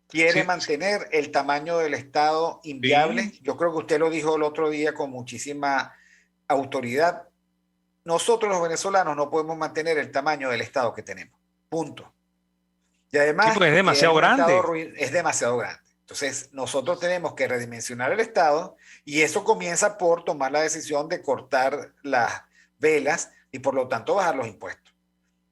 Speaker 3: quiere
Speaker 4: Sí,
Speaker 3: mantener el tamaño del Estado inviable.
Speaker 4: sí,
Speaker 3: Yo creo que usted lo dijo el otro día con muchísima autoridad. Nosotros los venezolanos no podemos mantener el tamaño del Estado que tenemos. Punto. Y
Speaker 4: sí,
Speaker 3: además
Speaker 4: porque es
Speaker 3: que es
Speaker 4: demasiado
Speaker 3: un Estado
Speaker 4: grande.
Speaker 3: es demasiado grande. Entonces, nosotros tenemos que redimensionar el Estado y eso comienza por tomar la decisión de cortar las velas y por lo tanto bajar los impuestos.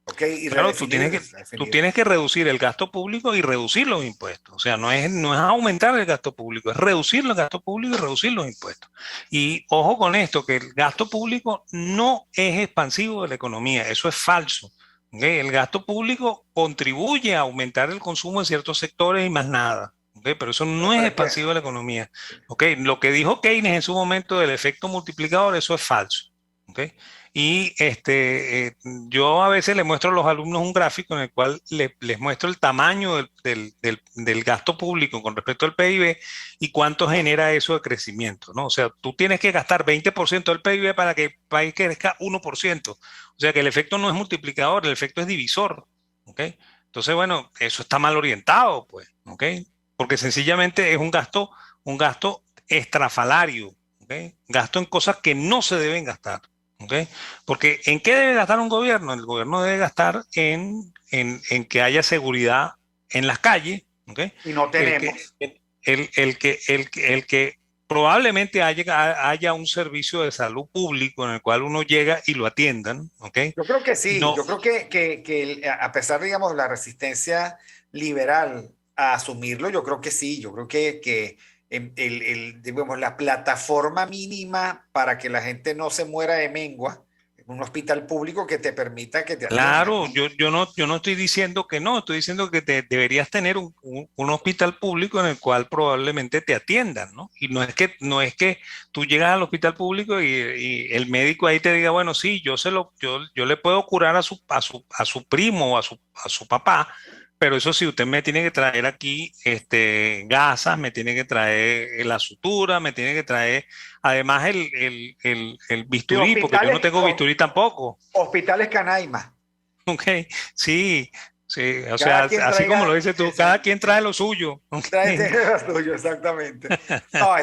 Speaker 3: ¿Ok? Y
Speaker 4: Claro, tú
Speaker 3: redefinir.
Speaker 4: tienes que reducir el gasto público y reducir los impuestos. O sea, no es aumentar el gasto público, es reducir el gasto público y reducir los impuestos. Y ojo con esto, que el gasto público no es expansivo de la economía, eso es falso. ¿Ok? El gasto público contribuye a aumentar el consumo en ciertos sectores y más nada. ¿Ok? Pero eso no
Speaker 3: Bueno,
Speaker 4: es
Speaker 3: pero es que
Speaker 4: expansivo de la economía. ¿Ok? Lo que dijo Keynes en su momento del efecto multiplicador, eso es falso. ¿Ok? Y yo a veces le muestro a los alumnos un gráfico en el cual les muestro el tamaño del gasto público con respecto al PIB y cuánto genera eso de crecimiento, ¿no? O sea, tú tienes que gastar 20% del PIB para que el país crezca 1%. O sea, que el efecto no es multiplicador, el efecto es divisor, ¿ok? Entonces, bueno, eso está mal orientado, pues, ¿ok? Porque sencillamente es un gasto estrafalario, ¿ok? Gasto en cosas que no se deben gastar. ¿Okay? Porque ¿en qué debe gastar un gobierno? El gobierno debe gastar en que haya seguridad en las calles, ¿okay?
Speaker 3: y no
Speaker 4: El que,
Speaker 3: tenemos.
Speaker 4: el que probablemente haya un servicio de salud público en el cual uno llega y lo atiendan, ¿ok?
Speaker 3: Yo creo que sí,
Speaker 4: No,
Speaker 3: yo creo que a pesar, digamos, de la resistencia liberal a asumirlo, yo creo que sí, yo creo que digamos, la plataforma mínima para que la gente no se muera de mengua, un hospital público que te permita que te atiendan,
Speaker 4: claro,
Speaker 3: ¿no?
Speaker 4: yo no estoy diciendo que no, estoy diciendo que deberías tener un hospital público en el cual probablemente te atiendan, ¿no? Y no es que tú llegas al hospital público y el médico ahí te diga, bueno, sí, yo le puedo curar a su primo o a su papá, pero eso sí, usted me tiene que traer aquí gasas, me tiene que traer la sutura, me tiene que traer además el
Speaker 3: Sí,
Speaker 4: bisturí, porque yo no tengo bisturí tampoco.
Speaker 3: hospitales Canaima.
Speaker 4: Ok, sí, sí, o sea,
Speaker 3: Cada quien
Speaker 4: así como lo
Speaker 3: traiga,
Speaker 4: dices tú, cada quien trae lo suyo. Ok.
Speaker 3: trae lo tuyo, exactamente. No,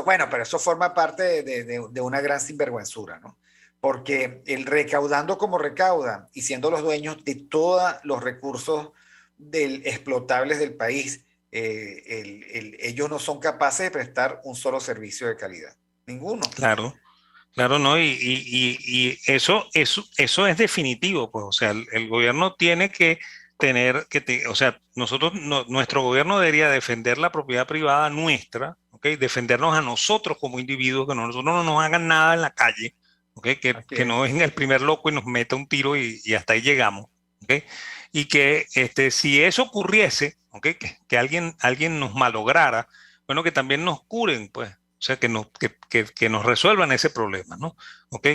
Speaker 3: bueno, pero eso forma parte de una gran sinvergüenzura, ¿no? Porque el recaudando como recaudan y siendo los dueños de todos los recursos explotables del país, ellos no son capaces de prestar un solo servicio de calidad. Ninguno.
Speaker 4: Claro, claro, no, y eso es definitivo, pues, o sea, el gobierno tiene que tener, o sea, nuestro gobierno debería defender la propiedad privada nuestra, ¿ok? Defendernos a nosotros como individuos, que nosotros no nos hagan nada en la calle, ¿ok? Que no venga el primer loco y nos meta un tiro y hasta ahí llegamos, ¿ok? Y que si eso ocurriese, ¿ok? Que alguien nos malograra, bueno, que también nos curen, pues. O sea, que nos resuelvan ese problema, ¿no? ¿Ok?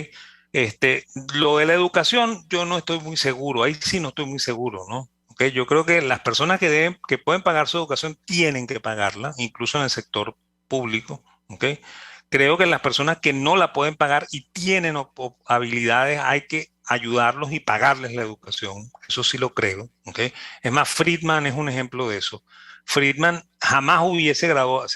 Speaker 4: Lo de la educación, yo no estoy muy seguro, ahí sí no estoy muy seguro, ¿no? ¿Ok? Yo creo que las personas que pueden pagar su educación tienen que pagarla, incluso en el sector público, ¿ok? Creo que las personas que no la pueden pagar y tienen habilidades, hay que ayudarlos y pagarles la educación, eso sí lo creo, ¿ok? Es más, Friedman es un ejemplo de eso. Friedman jamás se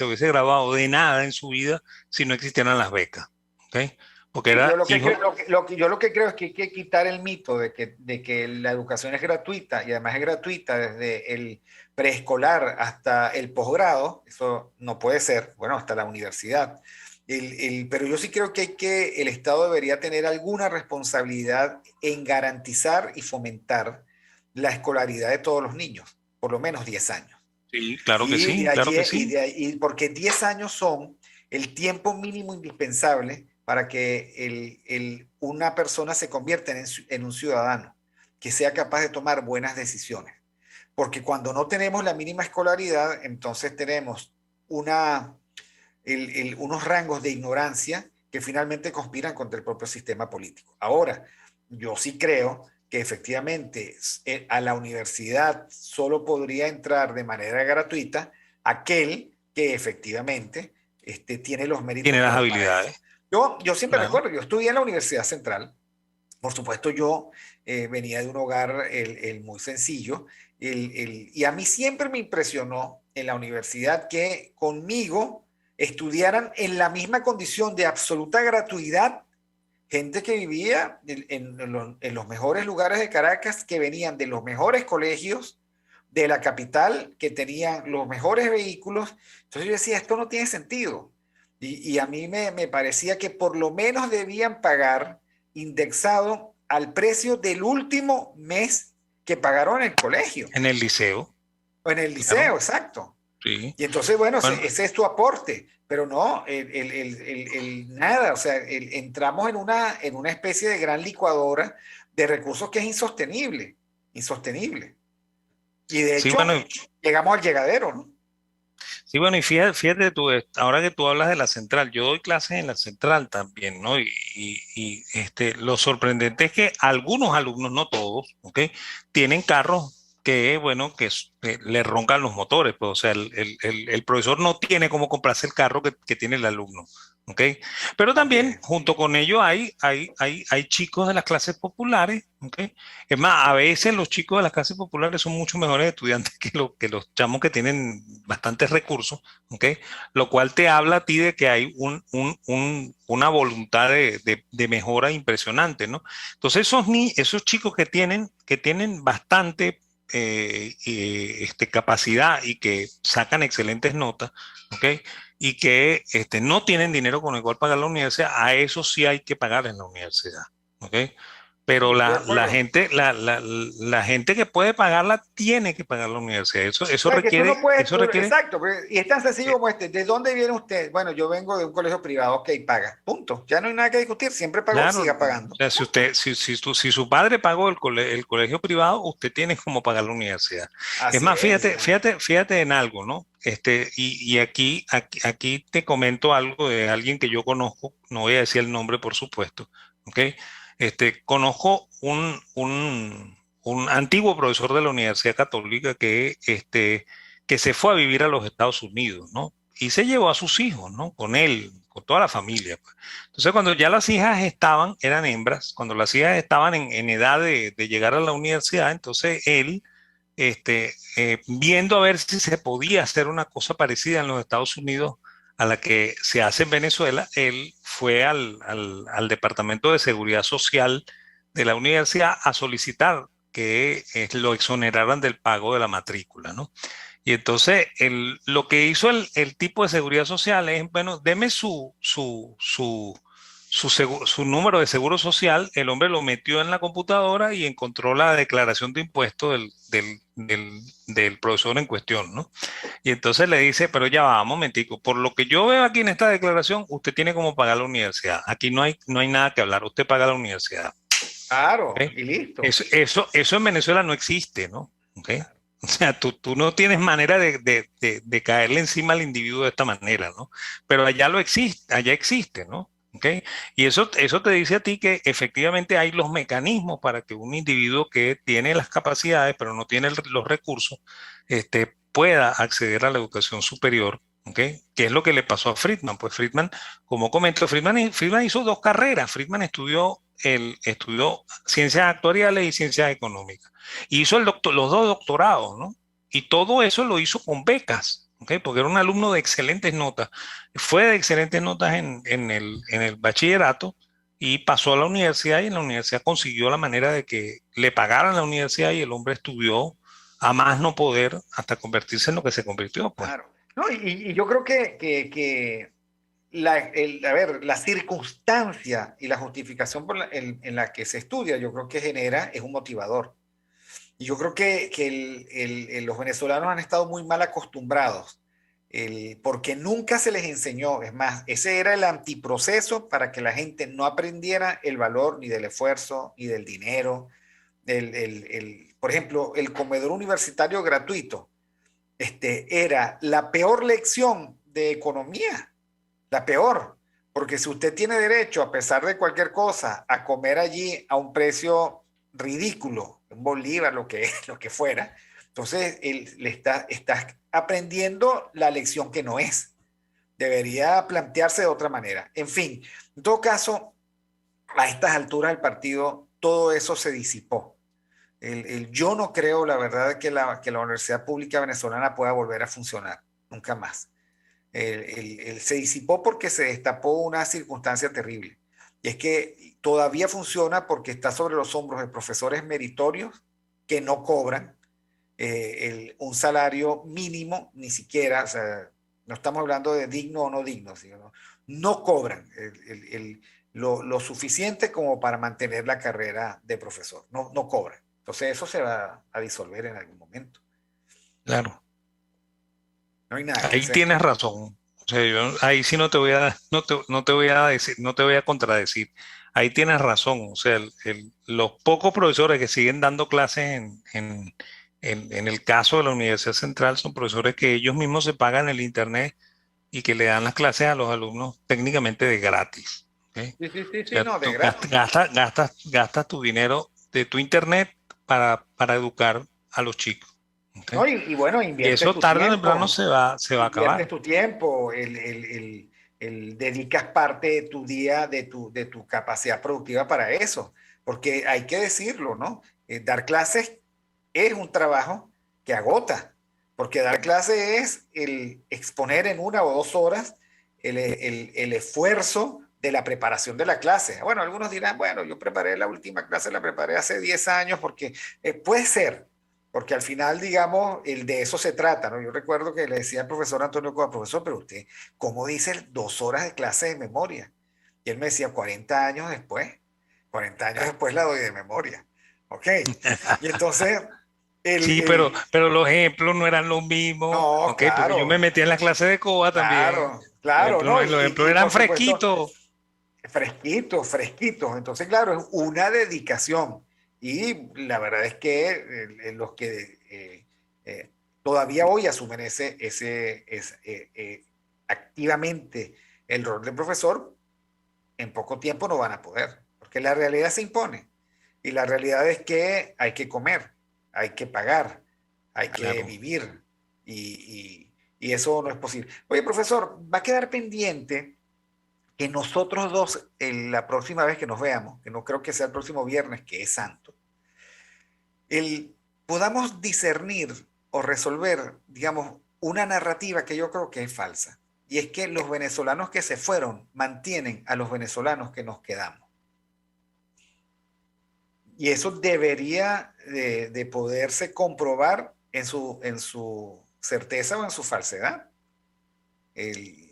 Speaker 4: hubiese graduado de nada en su vida si no existieran las becas, ¿ok? Porque
Speaker 3: Yo
Speaker 4: era
Speaker 3: lo que
Speaker 4: hijo,
Speaker 3: creo, yo lo que creo es que hay que quitar el mito de que la educación es gratuita y además es gratuita desde el preescolar hasta el posgrado. Eso no puede ser, bueno, hasta la universidad. Pero yo sí creo que el Estado debería tener alguna responsabilidad en garantizar y fomentar la escolaridad de todos los niños, por lo menos 10 años.
Speaker 4: sí, claro que
Speaker 3: Y
Speaker 4: sí,
Speaker 3: de
Speaker 4: claro
Speaker 3: allí,
Speaker 4: que sí.
Speaker 3: porque 10 años son el tiempo mínimo indispensable para que una persona se convierta en un ciudadano que sea capaz de tomar buenas decisiones. Porque cuando no tenemos la mínima escolaridad, entonces tenemos unos rangos de ignorancia que finalmente conspiran contra el propio sistema político. Ahora, yo sí creo que efectivamente a la universidad solo podría entrar de manera gratuita aquel que efectivamente tiene los méritos
Speaker 4: Tiene las
Speaker 3: para eso.
Speaker 4: habilidades,
Speaker 3: Yo siempre
Speaker 4: claro.
Speaker 3: recuerdo, yo estudié en la Universidad Central. Por supuesto, yo venía de un hogar muy sencillo y a mí siempre me impresionó en la universidad que conmigo estudiaran en la misma condición de absoluta gratuidad gente que vivía en los mejores lugares de Caracas, que venían de los mejores colegios de la capital, que tenían los mejores vehículos. Entonces yo decía, esto no tiene sentido. Y a mí me parecía que por lo menos debían pagar indexado al precio del último mes que pagaron en el colegio.
Speaker 4: En el liceo.
Speaker 3: O en el liceo,
Speaker 4: Claro.
Speaker 3: exacto.
Speaker 4: Sí.
Speaker 3: Y entonces, bueno,
Speaker 4: Bueno,
Speaker 3: ese es tu aporte, pero no, nada, o sea, entramos en una especie de gran licuadora de recursos que es insostenible, insostenible. Y de
Speaker 4: sí,
Speaker 3: hecho,
Speaker 4: bueno,
Speaker 3: llegamos al llegadero, ¿no?
Speaker 4: sí, bueno, y fíjate tú, ahora que tú hablas de la central, yo doy clases en la central también, ¿no? Lo sorprendente es que algunos alumnos, no todos, ¿ok? Tienen carros que, bueno, que le roncan los motores, pues, o sea, el profesor no tiene cómo comprarse el carro que tiene el alumno, ¿ok? Pero también, junto con ello, hay chicos de las clases populares, ¿ok? Es más, a veces los chicos de las clases populares son mucho mejores estudiantes que los chamos que tienen bastantes recursos, ¿ok? Lo cual te habla a ti de que hay una voluntad de mejora impresionante, ¿no? Entonces esos chicos que tienen bastante capacidad y que sacan excelentes notas, ¿ok? Y que no tienen dinero con el cual pagar la universidad, a eso sí hay que pagar en la universidad, ¿ok? Pero
Speaker 3: Estoy de
Speaker 4: la
Speaker 3: acuerdo.
Speaker 4: gente, la gente que puede pagarla tiene que pagar la universidad. Eso
Speaker 3: No, es que tú no puedes,
Speaker 4: eso requiere,
Speaker 3: exacto, y es tan sencillo como este. ¿De dónde viene usted? Bueno, yo vengo de un colegio privado, ok, paga, punto. Ya no hay nada que discutir, siempre pagó,
Speaker 4: claro,
Speaker 3: siga
Speaker 4: o
Speaker 3: pagando.
Speaker 4: sea, si su padre pagó el colegio privado, usted tiene como pagar la universidad. Es
Speaker 3: Así
Speaker 4: más,
Speaker 3: es.
Speaker 4: fíjate en algo, ¿no? Y aquí te comento algo de alguien que yo conozco, no voy a decir el nombre, por supuesto, ¿ok? Conozco un antiguo profesor de la Universidad Católica que se fue a vivir a los Estados Unidos, ¿no? Y se llevó a sus hijos, ¿no? Con él, con toda la familia, pues. Entonces, cuando ya las hijas eran hembras, cuando las hijas estaban en edad de llegar a la universidad, entonces él, viendo a ver si se podía hacer una cosa parecida en los Estados Unidos a la que se hace en Venezuela, él fue al Departamento de Seguridad Social de la universidad a solicitar que lo exoneraran del pago de la matrícula, ¿no? Y entonces lo que hizo el tipo de seguridad social es, bueno, deme su número de seguro social. El hombre lo metió en la computadora y encontró la declaración de impuestos del profesor en cuestión, ¿no? Y entonces le dice, pero ya va, un momentico, por lo que yo veo aquí en esta declaración, usted tiene como pagar la universidad. Aquí no hay nada que hablar, usted paga la universidad. ¿Ok?
Speaker 3: Claro, y listo.
Speaker 4: Eso en Venezuela no existe, ¿no? ¿Ok? O sea, tú no tienes manera de caerle encima al individuo de esta manera, ¿no? Pero allá existe, ¿no? ¿Ok? Y eso te dice a ti que efectivamente hay los mecanismos para que un individuo que tiene las capacidades, pero no tiene los recursos, pueda acceder a la educación superior. ¿Ok? ¿Qué es lo que le pasó a Friedman? Pues Friedman, como comento, Friedman hizo dos carreras. Friedman estudió ciencias actuariales y ciencias económicas. Y hizo los dos doctorados, ¿no? Y todo eso lo hizo con becas, ¿ok? Porque era un alumno de excelentes notas. Fue de excelentes notas en el bachillerato y pasó a la universidad y en la universidad consiguió la manera de que le pagaran la universidad y el hombre estudió a más no poder hasta convertirse en lo que se convirtió, pues.
Speaker 3: Claro. No, y yo creo que a ver, la circunstancia y la justificación en la que se estudia, yo creo que es un motivador. Y yo creo que los venezolanos han estado muy mal acostumbrados, porque nunca se les enseñó. Es más, ese era el antiproceso para que la gente no aprendiera el valor ni del esfuerzo ni del dinero. Por ejemplo, el comedor universitario gratuito era la peor lección de economía, la peor, porque si usted tiene derecho, a pesar de cualquier cosa, a comer allí a un precio ridículo, un bolívar, lo que fuera, entonces está aprendiendo la lección que no es. Debería plantearse de otra manera. En fin, en todo caso, a estas alturas del partido, todo eso se disipó. Yo no creo, la verdad, que la Universidad Pública Venezolana pueda volver a funcionar, nunca más. Se disipó porque se destapó una circunstancia terrible. Y es que todavía funciona porque está sobre los hombros de profesores meritorios que no cobran un salario mínimo, ni siquiera, o sea, no estamos hablando de digno o no digno, sino no cobran lo suficiente como para mantener la carrera de profesor, no cobran. Entonces eso se va a disolver en algún momento.
Speaker 4: Claro.
Speaker 3: No hay nada que
Speaker 4: Ahí
Speaker 3: hacer.
Speaker 4: tienes razón. O sea, yo ahí sí no te voy a decir, no te voy a contradecir. Ahí tienes razón. O sea, los pocos profesores que siguen dando clases en el caso de la Universidad Central son profesores que ellos mismos se pagan el internet y que le dan las clases a los alumnos técnicamente de gratis. ¿Ok? O
Speaker 3: Sí,
Speaker 4: sea,
Speaker 3: no, de
Speaker 4: tú
Speaker 3: gratis.
Speaker 4: gastas tu dinero de tu internet para educar a los chicos. ¿Ok?
Speaker 3: ¿No? Y bueno,
Speaker 4: Y
Speaker 3: inviertes
Speaker 4: eso
Speaker 3: tu
Speaker 4: tarde o temprano
Speaker 3: tiempo,
Speaker 4: se va a acabar.
Speaker 3: dedicas parte de tu día, de tu capacidad productiva para eso, porque hay que decirlo, ¿no? Dar clases es un trabajo que agota, porque dar clases es el exponer en 1 o 2 horas el esfuerzo de la preparación de la clase. Bueno, algunos dirán, bueno, yo preparé la última clase, la preparé hace 10 años, porque puede ser, porque al final, digamos, de eso se trata, ¿no? Yo recuerdo que le decía al profesor Antonio Coa, profesor, pero usted, ¿cómo dice 2 horas de clase de memoria? Y él me decía, 40 años después la doy de memoria, ¿ok? Y entonces...
Speaker 4: Sí, pero los ejemplos no eran los mismos,
Speaker 3: No,
Speaker 4: ¿ok? Porque
Speaker 3: claro.
Speaker 4: yo me metí en las clases de COA también.
Speaker 3: Claro, ¿no?
Speaker 4: Los ejemplos eran
Speaker 3: por supuesto,
Speaker 4: fresquitos.
Speaker 3: fresquitos. Entonces, claro, es una dedicación. Y la verdad es que los que todavía hoy asumen activamente el rol de profesor, en poco tiempo no van a poder, porque la realidad se impone. Y la realidad es que hay que comer, hay que pagar, hay que vivir. Y eso no es posible. Oye, profesor, va a quedar pendiente que nosotros dos, la próxima vez que nos veamos, que no creo que sea el próximo viernes, que es santo, podamos discernir o resolver, digamos, una narrativa que yo creo que es falsa. Y es que los venezolanos que se fueron mantienen a los venezolanos que nos quedamos. Y eso debería de poderse comprobar en su certeza o en su falsedad.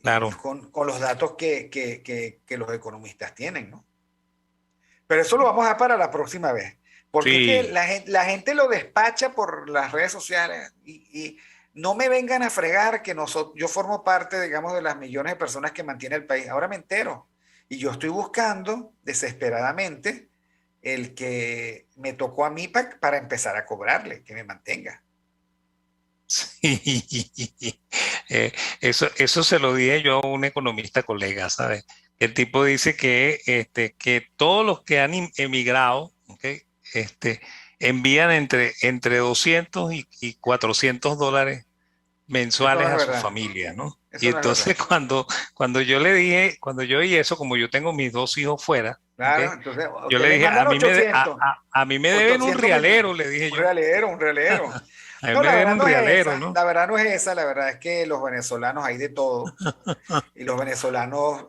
Speaker 4: Claro.
Speaker 3: Con los datos que los economistas tienen, ¿no? Pero eso lo vamos a para la próxima vez. Porque
Speaker 4: Sí.
Speaker 3: es que la gente lo despacha por las redes sociales y no me vengan a fregar que yo formo parte, digamos, de las millones de personas que mantiene el país. Ahora me entero. Y yo estoy buscando desesperadamente el que me tocó a mí para empezar a cobrarle, que me mantenga.
Speaker 4: Sí. Eso se lo dije yo a un economista colega, ¿sabes? El tipo dice que todos los que han emigrado, ¿okay? Envían entre 200 y 400 dólares mensuales
Speaker 3: Eso no es
Speaker 4: a su
Speaker 3: verdad.
Speaker 4: familia, ¿no?
Speaker 3: Eso
Speaker 4: Y
Speaker 3: no es
Speaker 4: entonces cuando yo le dije, cuando yo oí eso, como yo tengo mis 2 hijos fuera,
Speaker 3: Claro,
Speaker 4: ¿okay?
Speaker 3: entonces
Speaker 4: Yo le
Speaker 3: le
Speaker 4: dije,
Speaker 3: mandan 800.
Speaker 4: a mí me deben un
Speaker 3: 800
Speaker 4: rialero,
Speaker 3: millones.
Speaker 4: le dije yo.
Speaker 3: Un realero.
Speaker 4: A mí
Speaker 3: No,
Speaker 4: me
Speaker 3: la
Speaker 4: deben
Speaker 3: verdad
Speaker 4: un
Speaker 3: no es
Speaker 4: rialero,
Speaker 3: esa.
Speaker 4: ¿no?
Speaker 3: La verdad no es esa. La verdad es que los venezolanos hay de todo. Y los venezolanos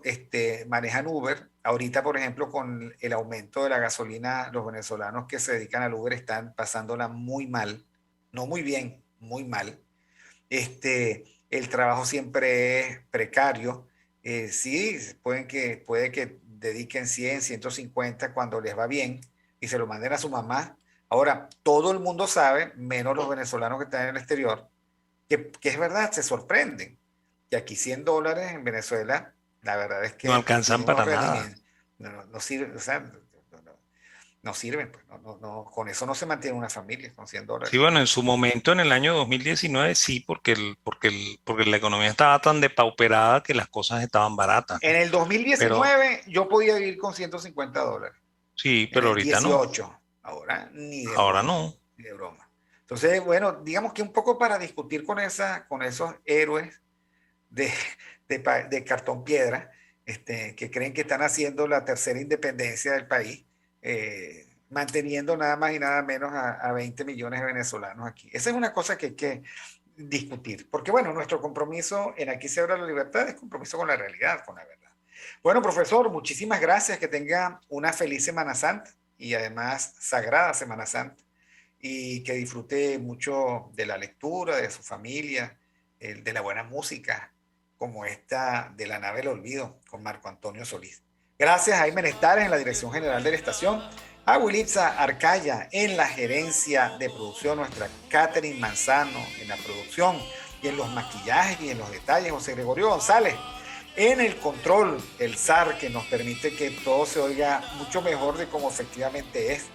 Speaker 3: manejan Uber. Ahorita, por ejemplo, con el aumento de la gasolina, los venezolanos que se dedican al Uber están pasándola muy mal. No muy bien, muy mal. El trabajo siempre es precario. Sí, puede que dediquen 100, 150 cuando les va bien y se lo manden a su mamá. Ahora, todo el mundo sabe, menos los venezolanos que están en el exterior, que es verdad, se sorprenden. Y aquí $100 en Venezuela, la verdad es que
Speaker 4: No alcanzan
Speaker 3: tiene unos
Speaker 4: para nada.
Speaker 3: rendimientos. No sirve, o sea, no sirven, pues, con eso no se mantiene una familia, con $100.
Speaker 4: Sí, bueno, en su momento, en el año 2019, sí, porque la economía estaba tan depauperada que las cosas estaban baratas.
Speaker 3: En el 2019 yo podía vivir con $150.
Speaker 4: Sí,
Speaker 3: En
Speaker 4: pero
Speaker 3: el
Speaker 4: ahorita
Speaker 3: 18, ahora ni de
Speaker 4: Ahora
Speaker 3: broma,
Speaker 4: no.
Speaker 3: ni de broma. Entonces, bueno, digamos que un poco para discutir con esos héroes de cartón piedra, que creen que están haciendo la tercera independencia del país, manteniendo nada más y nada menos a 20 millones de venezolanos aquí. Esa es una cosa que hay que discutir, porque bueno, nuestro compromiso en Aquí se habla la libertad es compromiso con la realidad, con la verdad. Bueno, profesor, muchísimas gracias, que tenga una feliz Semana Santa y además sagrada Semana Santa, y que disfrute mucho de la lectura, de su familia, de la buena música, como esta de La Nave del Olvido, con Marco Antonio Solís. Gracias a Jaime Nestares en la dirección general de la estación, a Wilitza Arcaya en la gerencia de producción, nuestra Catherine Manzano en la producción y en los maquillajes y en los detalles, José Gregorio González en el control, el zar que nos permite que todo se oiga mucho mejor de como efectivamente es.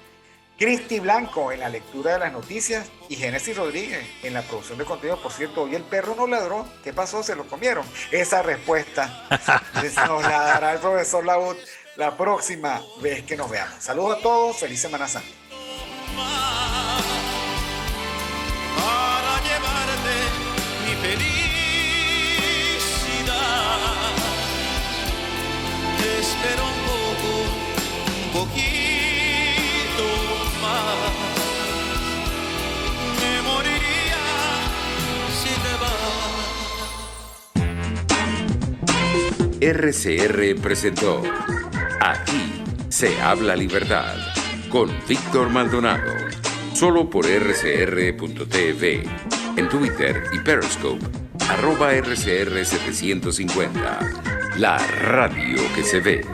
Speaker 3: Cristi Blanco en la lectura de las noticias y Génesis Rodríguez en la producción de contenido. Por cierto, hoy el perro no ladró. ¿Qué pasó? ¿Se lo comieron? Esa respuesta nos la dará el profesor Laud la próxima vez que nos veamos. Saludos a todos. Feliz Semana Santa.
Speaker 2: Para llevarte mi felicidad. Te espero un poquito más. Me moriría si te vas.
Speaker 1: RCR presentó Aquí se habla libertad con Víctor Maldonado. Solo por rcr.tv, en Twitter y Periscope, @RCR750. La radio que se ve.